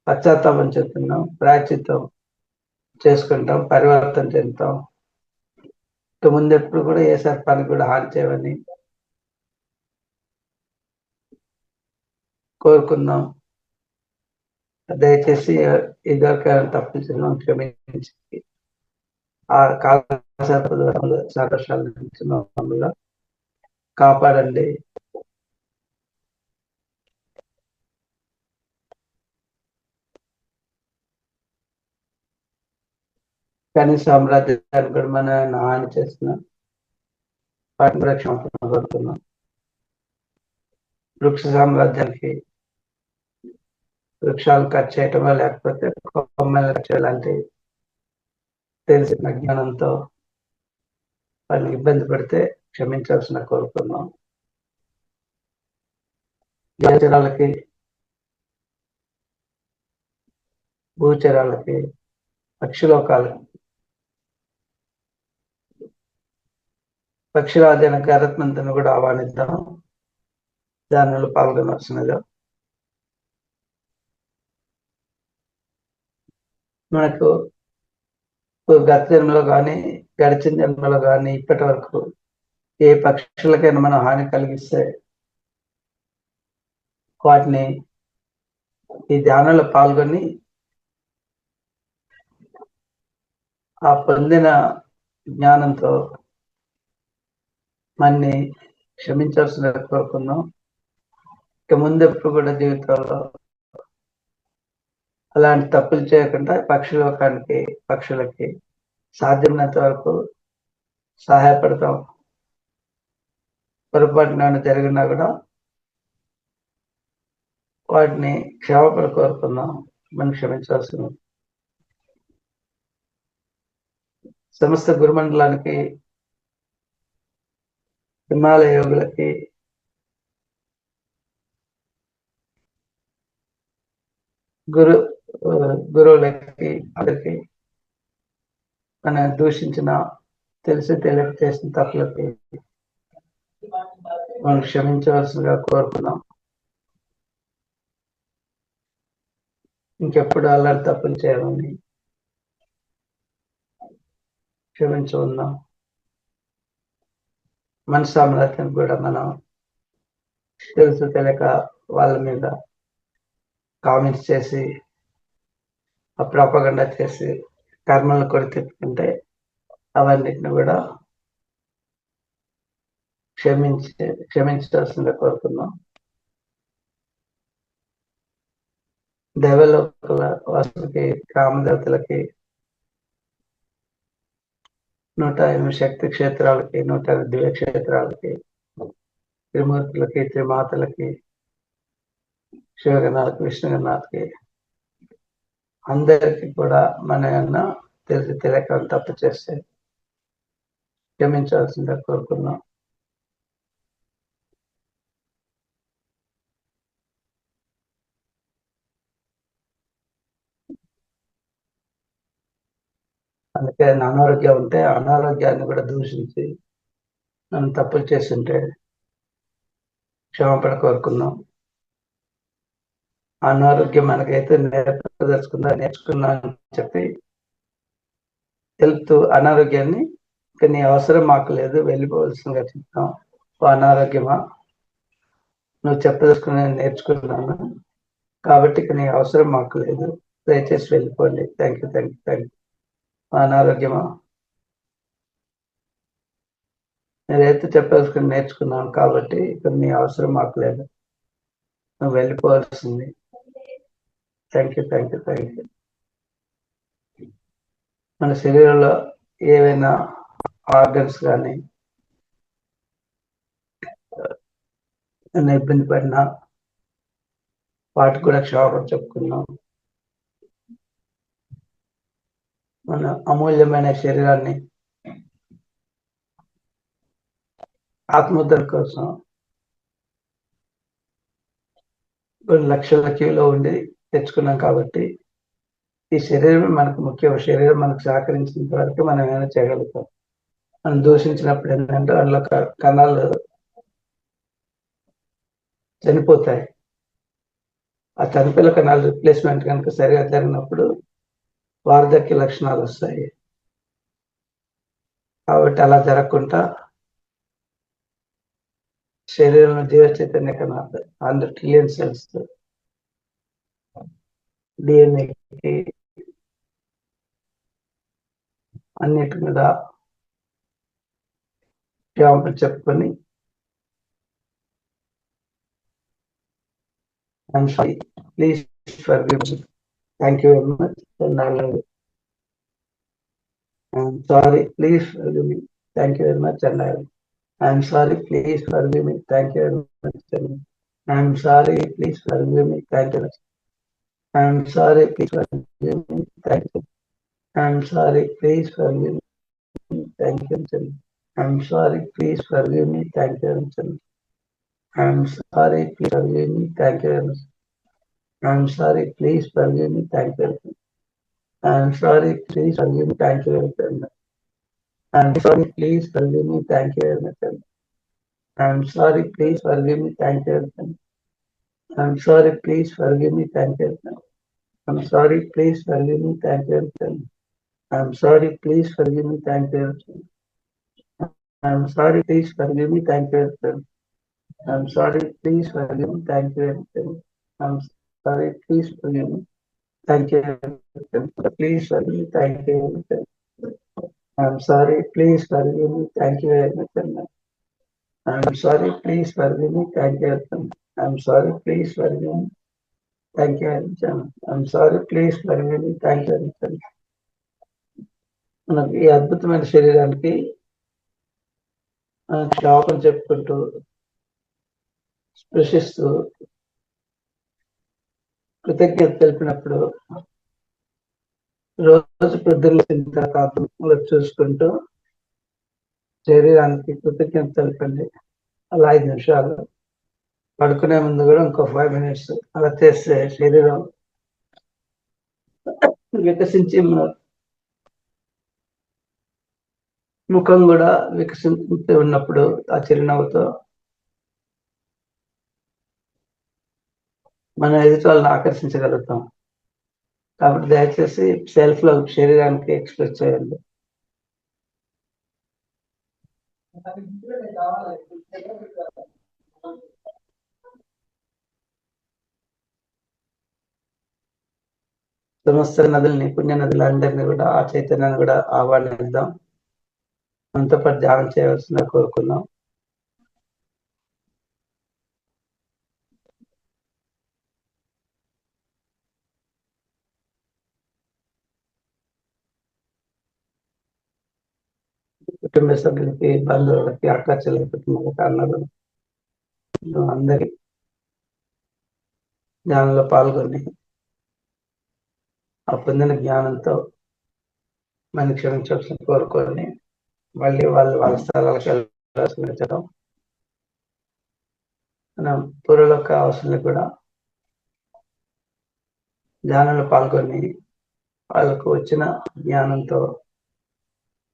పశ్చాత్తాపం చెందుతున్నాం, ప్రాయశ్చిత్తం చేసుకుంటాం, పరివర్తన చెందుతాం. ఇక ముందెప్పుడు కూడా ఏ సర్పానికి కూడా హాని చేయవని కోరుకుందాం. దయచేసి ఇదొక తప్పించడం క్షమించి ఆ కాల సంతోషాల నుంచి మమ్మల్ని కాపాడండి. కానీ సామ్రాజ్యాన్ని కూడా మనం హాని చేస్తున్నాం, వాటిని కూడా క్షమాపణ కోరుతున్నాం. వృక్ష సామ్రాజ్యానికి వృక్షాలు కట్ చేయటమో లేకపోతే కొమ్మలు కట్ చేయాలంటే తెలిసిన జ్ఞానంతో వాళ్ళని ఇబ్బంది పడితే క్షమించాల్సిన కోరుకున్నాం. జలచరాలకి, భూచరాలకి, పక్షిలోకాలకి, పక్షిరాజైన గరత్మంతుని కూడా ఆహ్వానిద్దాం. దానిలో పాల్గొనవలసినగా మనకు గత జన్మలో కానీ, గడిచిన జన్మలో కానీ, ఇప్పటి వరకు ఏ పక్షులకైనా మనం హాని కలిగిస్తే వాటిని ఈ ధ్యానంలో పాల్గొని ఆ పొందిన జ్ఞానంతో మన్ని క్షమించాల్సిన కోరుకున్నాం. ఇక ముందెప్పుడు కూడా జీవితంలో అలాంటి తప్పులు చేయకుండా పక్షులకి సాధ్యమైనంత వరకు సహాయపడతాం. పొరపాటున ఏమైనా జరిగినా కూడా వాటిని క్షమాపణ కోరుకుందాం, మనం క్షమించాల్సింది. సమస్త గురుమండలానికి, హిమాలయ యోగులకి, గురువులకి అందరికి, మన దూషించిన, తెలిసి తెలియక చేసిన తప్పులకి మనం క్షమించవలసిందిగా కోరుకున్నాం. ఇంకెప్పుడు అలాంటి తప్పులు చేయాలని క్షమించుకుందాం. మన సామ్రాజ్యం కూడా మనం తెలుసు తెలియక వాళ్ళ మీద కామెంట్స్ చేసి, అప్రాపగండా చేసి కర్మలను కూడా తిప్పుకుంటే అవన్నిటిని కూడా క్షమించాల్సిందిగా కోరుకున్నాం. దేవలోకల వాసులకి, గ్రామదేవతలకి, 108 శక్తి క్షేత్రాలకి, 108 దివ్య క్షేత్రాలకి, త్రిమూర్తులకి, త్రిమాతలకి, శివగణాలకి, విష్ణుగణాలకి అందరికీ కూడా మన తెలిసి తెలియక తప్పు చేస్తే క్షమించాల్సిందిగా కోరుకున్నాం. అందుకే అనారోగ్యం ఉంటే అనారోగ్యాన్ని కూడా దూషించి మనం తప్పులు చేస్తుంటే క్షమాపణ కోరుకున్నాం. అనారోగ్యం మనకైతే నేర్చుకున్నా అని చెప్పి తెలుపుతూ అనారోగ్యాన్ని ఇక నీ అవసరం మాకు లేదు, వెళ్ళిపోవలసిందిగా చెప్తాం. ఓ అనారోగ్యమా, నువ్వు చెప్పదలుచుకుని నేర్చుకున్నాను కాబట్టి ఇక నీ అవసరం మాకు లేదు, దయచేసి వెళ్ళిపోండి, థ్యాంక్ యూ. అనారోగ్యమా, నేనైతే చెప్పదలుచుకుని నేర్చుకున్నాను కాబట్టి ఇక నీ అవసరం మాకు లేదు, నువ్వు వెళ్ళిపోవాల్సింది, థ్యాంక్ యూ. మన శరీరంలో ఏవైనా ఆర్గన్స్ కానీ ఇబ్బంది పడినా వాటికి కూడా క్షమాపణ చెప్పుకున్నాం. మన అమూల్యమైన శరీరాన్ని ఆత్మోద్ధరణ కోసం 2 లక్షల క్యూలో ఉండి తెచ్చుకున్నాం కాబట్టి ఈ శరీరం మనకు ముఖ్యం. శరీరం మనకు సహకరించినంత వరకు మనం ఏమైనా చేయగలుగుతాం. మనం దూషించినప్పుడు ఏంటంటే అందులో కణాలు చనిపోతాయి. ఆ చనిపోయిన కణాలు రిప్లేస్మెంట్ కనుక సరిగా జరిగినప్పుడు వార్ధక్య లక్షణాలు వస్తాయి. కాబట్టి అలా జరగకుండా శరీరంలో జీవ చైతన్య కణాలు 100 ట్రిలియన్ సెల్స్ డిఎన్ఏకి అన్నిటి మీద క్షమాపణ చెప్పుకొని I'm sorry, please forgive me, thank you very much, and I love you. I'm sorry, please forgive me, thank you very much, and I love you. I'm sorry, please forgive me, thank you very much, and I'm sorry, please forgive me, thank you. I'm sorry, please forgive me, thank you. I'm sorry, please forgive me, thank you. I'm sorry, please forgive me, thank you. I'm sorry, please forgive me, thank you. I'm sorry, please forgive me, thank you. I'm sorry, please forgive me, thank you. I'm sorry, please forgive me, thank you. I'm sorry, please forgive me, thank you. I'm sorry, please forgive me, thank you. I'm sorry, please forgive me, thank you. I'm sorry, please forgive me, thank you. I'm sorry, please forgive me, thank you. I'm sorry, please forgive me, thank you. I'm sorry, please forgive me, thank you. Please forgive me, thank you. I'm sorry, please forgive me, thank you. I'm sorry, please forgive me, thank you. I'm sorry, please forgive me, thank you. I'm sorry, please forgive me, thank you. మనకి ఈ అద్భుతమైన శరీరానికి క్షమాపణ చెప్పుకుంటూ స్పృశిస్తూ కృతజ్ఞత తెలిపినప్పుడు రోజు పొద్దున్న తర్వాత చూసుకుంటూ శరీరానికి కృతజ్ఞత తెలపండి. అలా 5 నిమిషాలు పడుకునే ముందు కూడా ఇంకో 5 minutes అలా చేస్తే శరీరం వికసించి ముఖం కూడా వికసించి ఉన్నప్పుడు ఆ చిరునవ్వుతో మన ఎదుటి వాళ్ళని ఆకర్షించగలుగుతాం. కాబట్టి దయచేసి సెల్ఫ్ లవ్ శరీరానికి ఎక్స్ప్రెస్ చేయండి. సమస్త నదుల్ని, పుణ్య నదులందరినీ కూడా ఆ చైతన్యాన్ని కూడా ఆహ్వానిద్దాం. మనతో పాటు ధ్యానం చేయవలసిన కోరుకుందాం. కుటుంబ సభ్యులకి, బంధువులకి, అక్క చెల్లెల కుటుంబాలకి, అన్నలు అందరి ధ్యానంలో పాల్గొని ఆ పొందిన జ్ఞానంతో మన క్షమించవలసిన కోరుకొని మళ్ళీ వాళ్ళ స్థలాలకు వెళ్ళాల్సిన మనం పూర్వలోక అవసరాన్ని కూడా ధ్యానంలో పాల్గొని వాళ్ళకు వచ్చిన జ్ఞానంతో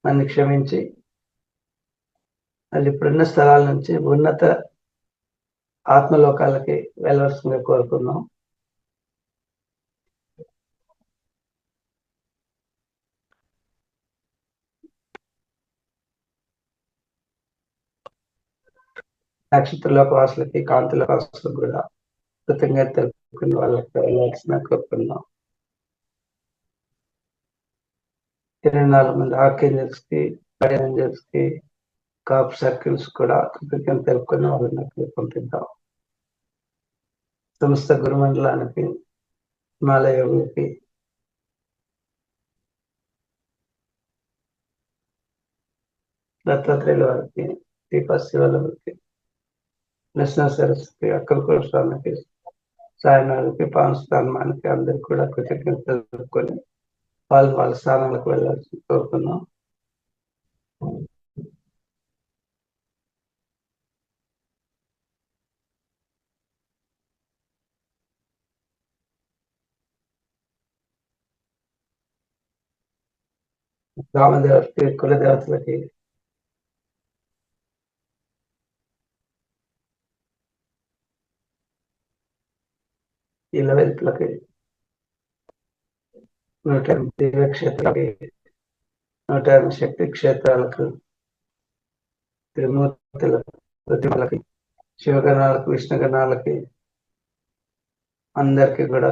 నన్ను క్షమించి మళ్ళీ ఇప్పుడున్న స్థలాల నుంచి ఉన్నత ఆత్మలోకాలకి వెళ్ళవలసిందిగా కోరుకున్నాం. నక్షత్రలోక వాసులకి, కాంతిలోక వాసులకు కూడా కృతజ్ఞత తెలుపుకుని వాళ్ళకి వెళ్ళాల్సిన కోరుకున్నాం. 24 మంది ఆర్కేంజల్స్ కి, ఏంజల్స్ కి, కాప్ సర్కిల్స్ కూడా కృతజ్ఞత తెలుపుకుని వాళ్ళని పంపిద్దాం. సమస్త గురుమండలానికి, హిమాలయకి, దత్తాత్రేయుల వారికి, దీపా శివలకి, నరసింహ సరస్వతి, అక్కలకోట స్వామికి, సాయినాథుకి, పాంచస్థానానికి అందరికి కూడా కృతజ్ఞత తెలుపుకొని వాళ్ళ స్థానాలకు వెళ్ళాల్సి కోరుకున్నాం. రామదేవతకి, కులదేవతలకి, ఇళ్ళవెల్పులకి, 108 దివ్యక్షేత్రాలకి, 108 శక్తి క్షేత్రాలకు, త్రిమూర్తుల ప్రతిమలకి, శివగణాలకు, విష్ణుగణాలకి అందరికీ కూడా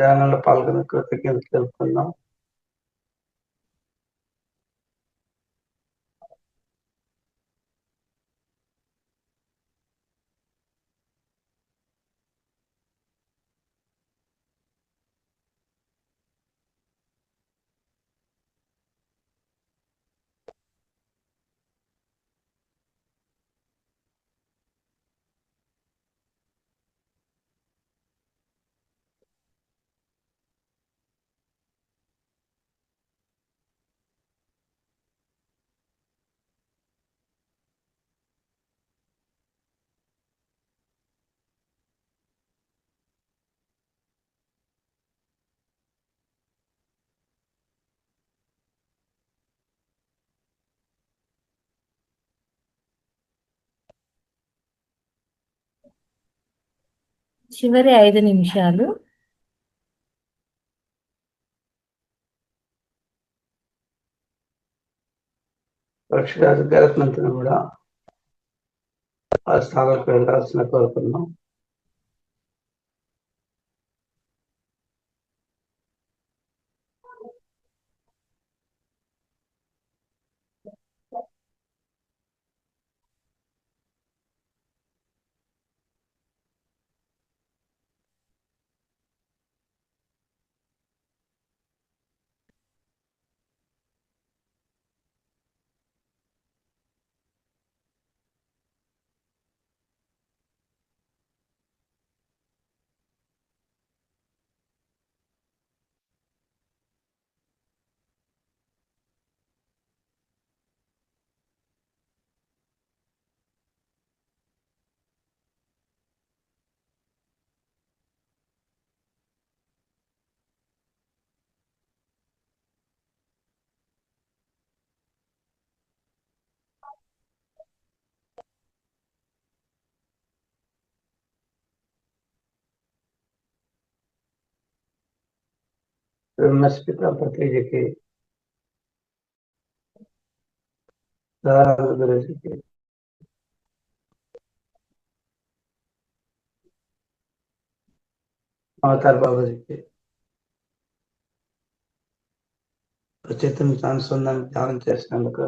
ధ్యానంలో పాల్గొని కృతజ్ఞతలు తెలుపుకుందాం. చివరి 5 నిమిషాలు. పక్షిరాజు గరత్నంతుని కూడా ఆ స్థానాలకు వెళ్ళాల్సిన కోరుకున్నాం. ब्रह्मस्पिता पति जी की, दयानंद गुरु जी की, అవతార్ బాబాజీకి, చైతన్య అనుసంధానం ధ్యానం చేసినందుకు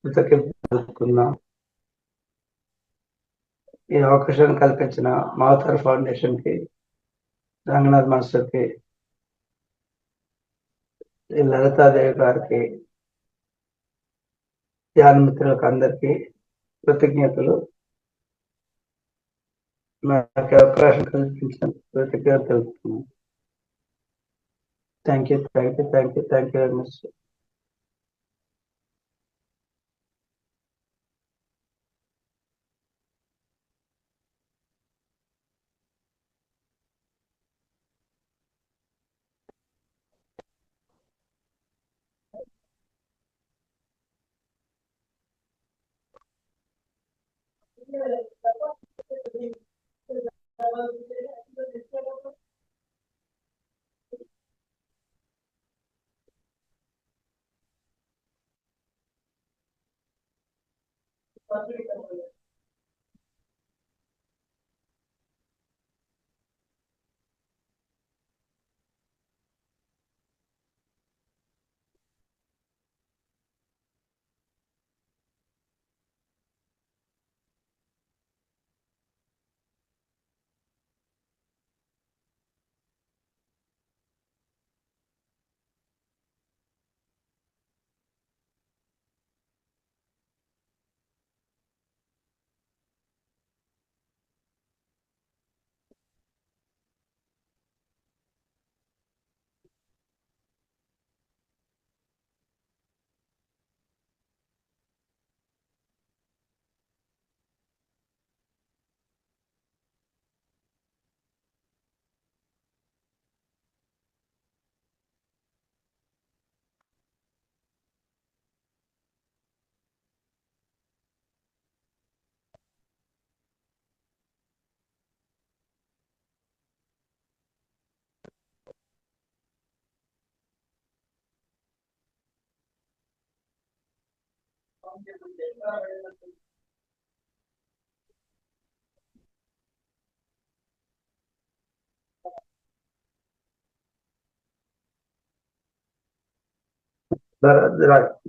కృతజ్ఞతలు తెలుపుకుందాం. ఈ అవకాశాన్ని కల్పించిన మావతార్ ఫౌండేషన్ కి, రంగనాథ్ మాస్టర్ కి, ఈ లలితాదేవి గారికి, ధ్యాన మిత్రులకు అందరికీ కృతజ్ఞతలు. నాకు అవకాశం కల్పించిన కృతజ్ఞతలు తెలుపుతున్నాను. Thank you very much.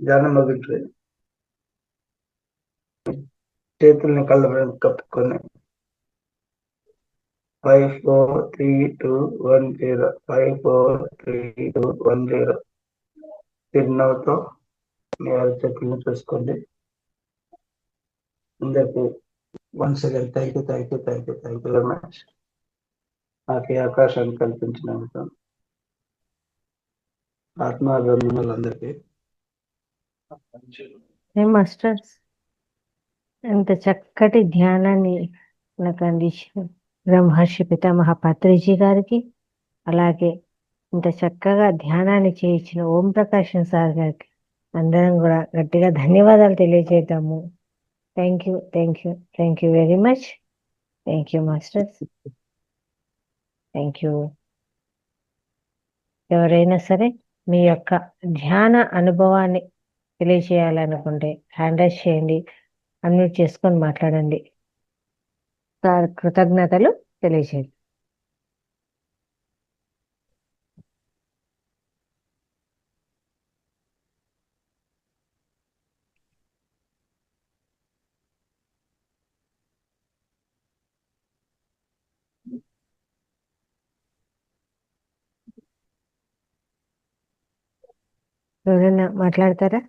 ధ్యానం మొదలు చేతుల్ని కళ్ళ మీద కప్పుకొని 543210 543210 చిరునవ్వుతో మీ చేతులను చూసుకోండి. అందరికీ once again thank you very much. నాకు ఈ అవకాశాన్ని కల్పించినందుకు ఆత్మాభిమానులందరికీ మాస్టర్స్ అంత చక్కటి ధ్యానాన్ని నాకు అందించిన బ్రహ్మర్షి పితామహ పత్రిజీ గారికి, అలాగే ఇంత చక్కగా ధ్యానాన్ని చేయించిన ఓం ప్రకాశం సార్ గారికి అందరం కూడా గట్టిగా ధన్యవాదాలు తెలియజేద్దాము. Thank you very much. Thank you masters. Thank you. ఎవరైనా సరే మీ యొక్క ధ్యాన అనుభవాన్ని తెలియజేయాలనుకుంటే హ్యాండ్ రైజ్ చేయండి, అన్మ్యూట్ చేసుకొని మాట్లాడండి. సార్ కృతజ్ఞతలు తెలియజేయండి. ఎవరైనా మాట్లాడతారా?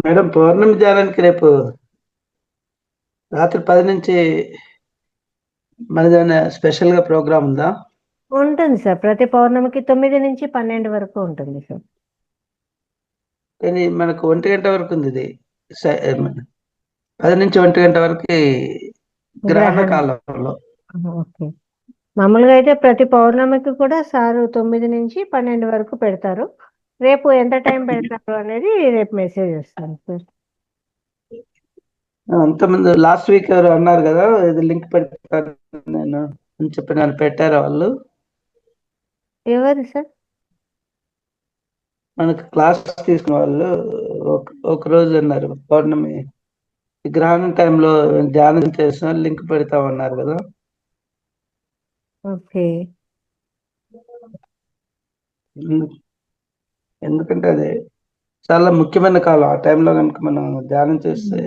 మేడం, పౌర్ణమి ధ్యానానికి రేపు రాత్రి 10 నుంచి మనదేమైనా స్పెషల్ గా ప్రోగ్రామ్ ఉందా? ఉంటుంది సార్, ప్రతి పౌర్ణమికి 9 నుంచి 12 వరకు ఉంటుంది సార్. కానీ మనకు 1 గంట వరకు ఉంది ఇది. 10 నుంచి 1 గంట వరకు గ్రహణ కాలంలో. ఓకే. మామూలుగా అయితే ప్రతి పౌర్ణమికి కూడా సారు 9 నుంచి 12 వరకు పెడతారు. రేపు ఎంత టైం పెడతారు అనేది రేపు మెసేజ్ వస్తాను సార్. అంతమంది లాస్ట్ వీక్ ఎవరు అన్నారు కదా, ఇది లింక్ పెడతాను నేను అని చెప్పి నన్ను పెట్టారా వాళ్ళు? ఎవరు సార్? మనకు క్లాస్ తీసుకున్న వాళ్ళు ఒక రోజు అన్నారు పౌర్ణమి గ్రహణం టైంలో ధ్యానం చేసిన లింక్ పెడతామన్నారు కదా. ఓకే. ఎందుకంటే అది చాలా ముఖ్యమైన కాలం. ఆ టైంలో కనుక మనం ధ్యానం చేస్తే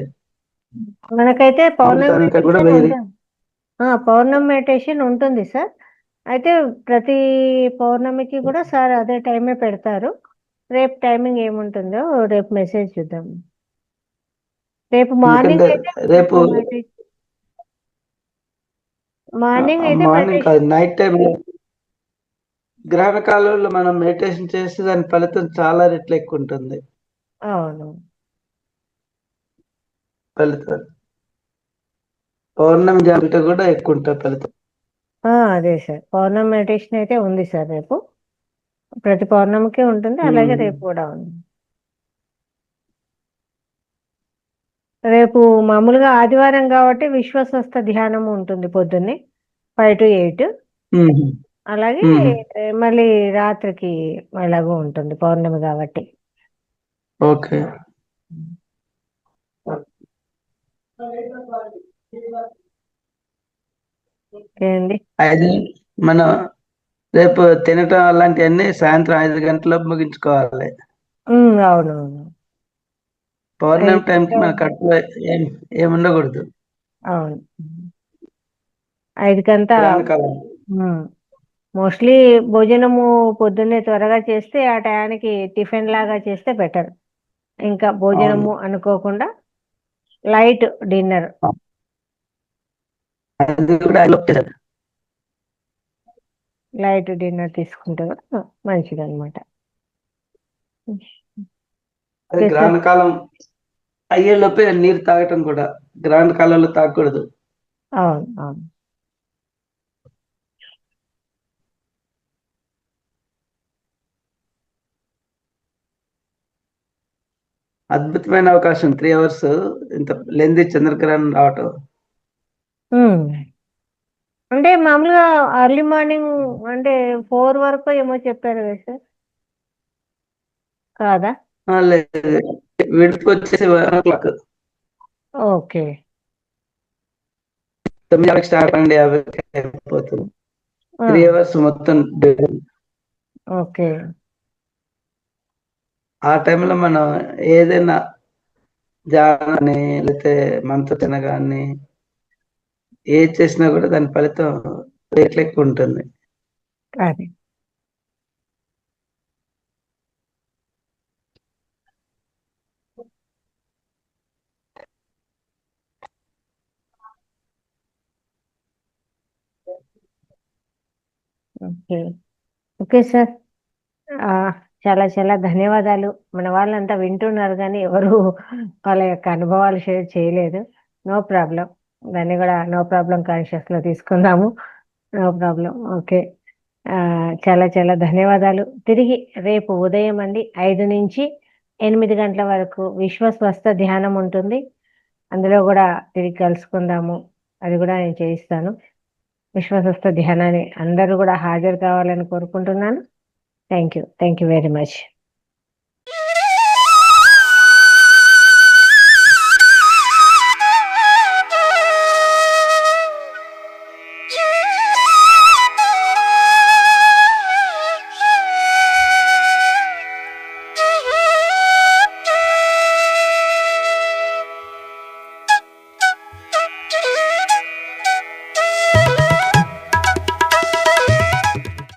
మనకైతే పౌర్ణమి అమృతానికి కూడా మెడిటేషన్ వేరే. ఉంటుంది. పౌర్ణమి మెడిటేషన్ ఉంటుంది సార్. అయితే ప్రతి పౌర్ణమికి కూడా సార్ అదే టైమే పెడతారు. రేపు టైమింగ్ ఏముంటుందో రేపు మెసేజ్ చూద్దాం. రేపు మార్నింగ్ ఎందుకంటే అయితే రేపు మార్నింగ్ అయితే మార్నింగ్ కాదు, మెడిటేషన్. నైట్ టైంలో గ్రహణ కాలంలో మనం మెడిటేషన్ చేస్తే దాని ఫలితం చాలా రెట్లు ఎక్కువ ఉంటుంది. అవును. ఫలితం పౌర్ణమి జాబితా కూడా ఎక్కువ ఉంటుంది ఫలితం. అదే సార్, పౌర్ణమి మెడిటేషన్ అయితే ఉంది సార్ రేపు. ప్రతి పౌర్ణమికి ఉంటుంది, అలాగే రేపు కూడా ఉంది. రేపు మామూలుగా ఆదివారం కాబట్టి విశ్వస్వస్థ ధ్యానం ఉంటుంది పొద్దున్నే 5 to 8. అలాగే మళ్ళీ రాత్రికి ఎలాగో ఉంటుంది పౌర్ణమి కాబట్టి. ఓకే. ఓకే అండి. మన రేపు తినటం అలాంటివన్నీ సాయంత్రం 5 గంటలకు ముగించుకోవాలి. అవునవును. పౌర్ణమి టైంకి మన కడుపులో ఏముండకూడదు. అవును. 5 గ్రహణ కాలం. మోస్ట్లీ భోజనము పొద్దున్నే త్వరగా చేస్తే ఆ టయానికి టిఫిన్ లాగా చేస్తే బెటర్. ఇంకా భోజనము అనుకోకుండా లైట్ డిన్నర్. అది కూడా లైట్ డిన్నర్ తీసుకుంటే కూడా మంచిది అనమాట. అది గ్రహణ కాలం అయ్యేలోపే నీరు తాగటం కూడా గ్రహణ కాలంలో తాగకూడదు. అవును అవును. అద్భుతమైన అవకాశం 3 hours ఇంత లెంది చంద్రగ్రహణం రావటం. అంటే మామూలుగా అర్లీ మార్నింగ్ అంటే 4 వరకు ఏమో చెప్పారు కదా సార్, కాదా? లేదు, విడికి వచ్చేసి 1 o'clock. ఓకే. 9 గంటలకు స్టార్ట్ అండి, అయిపోతుంది. 3 hours మొత్తం. ఓకే. ఆ టైంలో మనం ఏదైనా జాని లేకపోతే మంత్రచన కానీ ఏది చేసినా కూడా దాని ఫలితం రేట్లు ఎక్కువ ఉంటుంది. అది ఓకే. ఓకే సార్, చాలా చాలా ధన్యవాదాలు. మన వాళ్ళంతా వింటున్నారు కానీ ఎవరు వాళ్ళ యొక్క అనుభవాలు షేర్ చేయలేదు. నో ప్రాబ్లం, దాన్ని కూడా నో ప్రాబ్లం కాన్షియస్లో తీసుకుందాము. No problem. ఓకే. చాలా చాలా ధన్యవాదాలు. తిరిగి రేపు ఉదయం అండి 5 నుంచి 8 గంటల వరకు విశ్వస్వస్థ ధ్యానం ఉంటుంది. అందులో కూడా తిరిగి కలుసుకుందాము. అది కూడా నేను చేయిస్తాను. విశ్వస్వస్థ ధ్యానాన్ని అందరూ కూడా హాజరు కావాలని కోరుకుంటున్నాను. Thank you very much.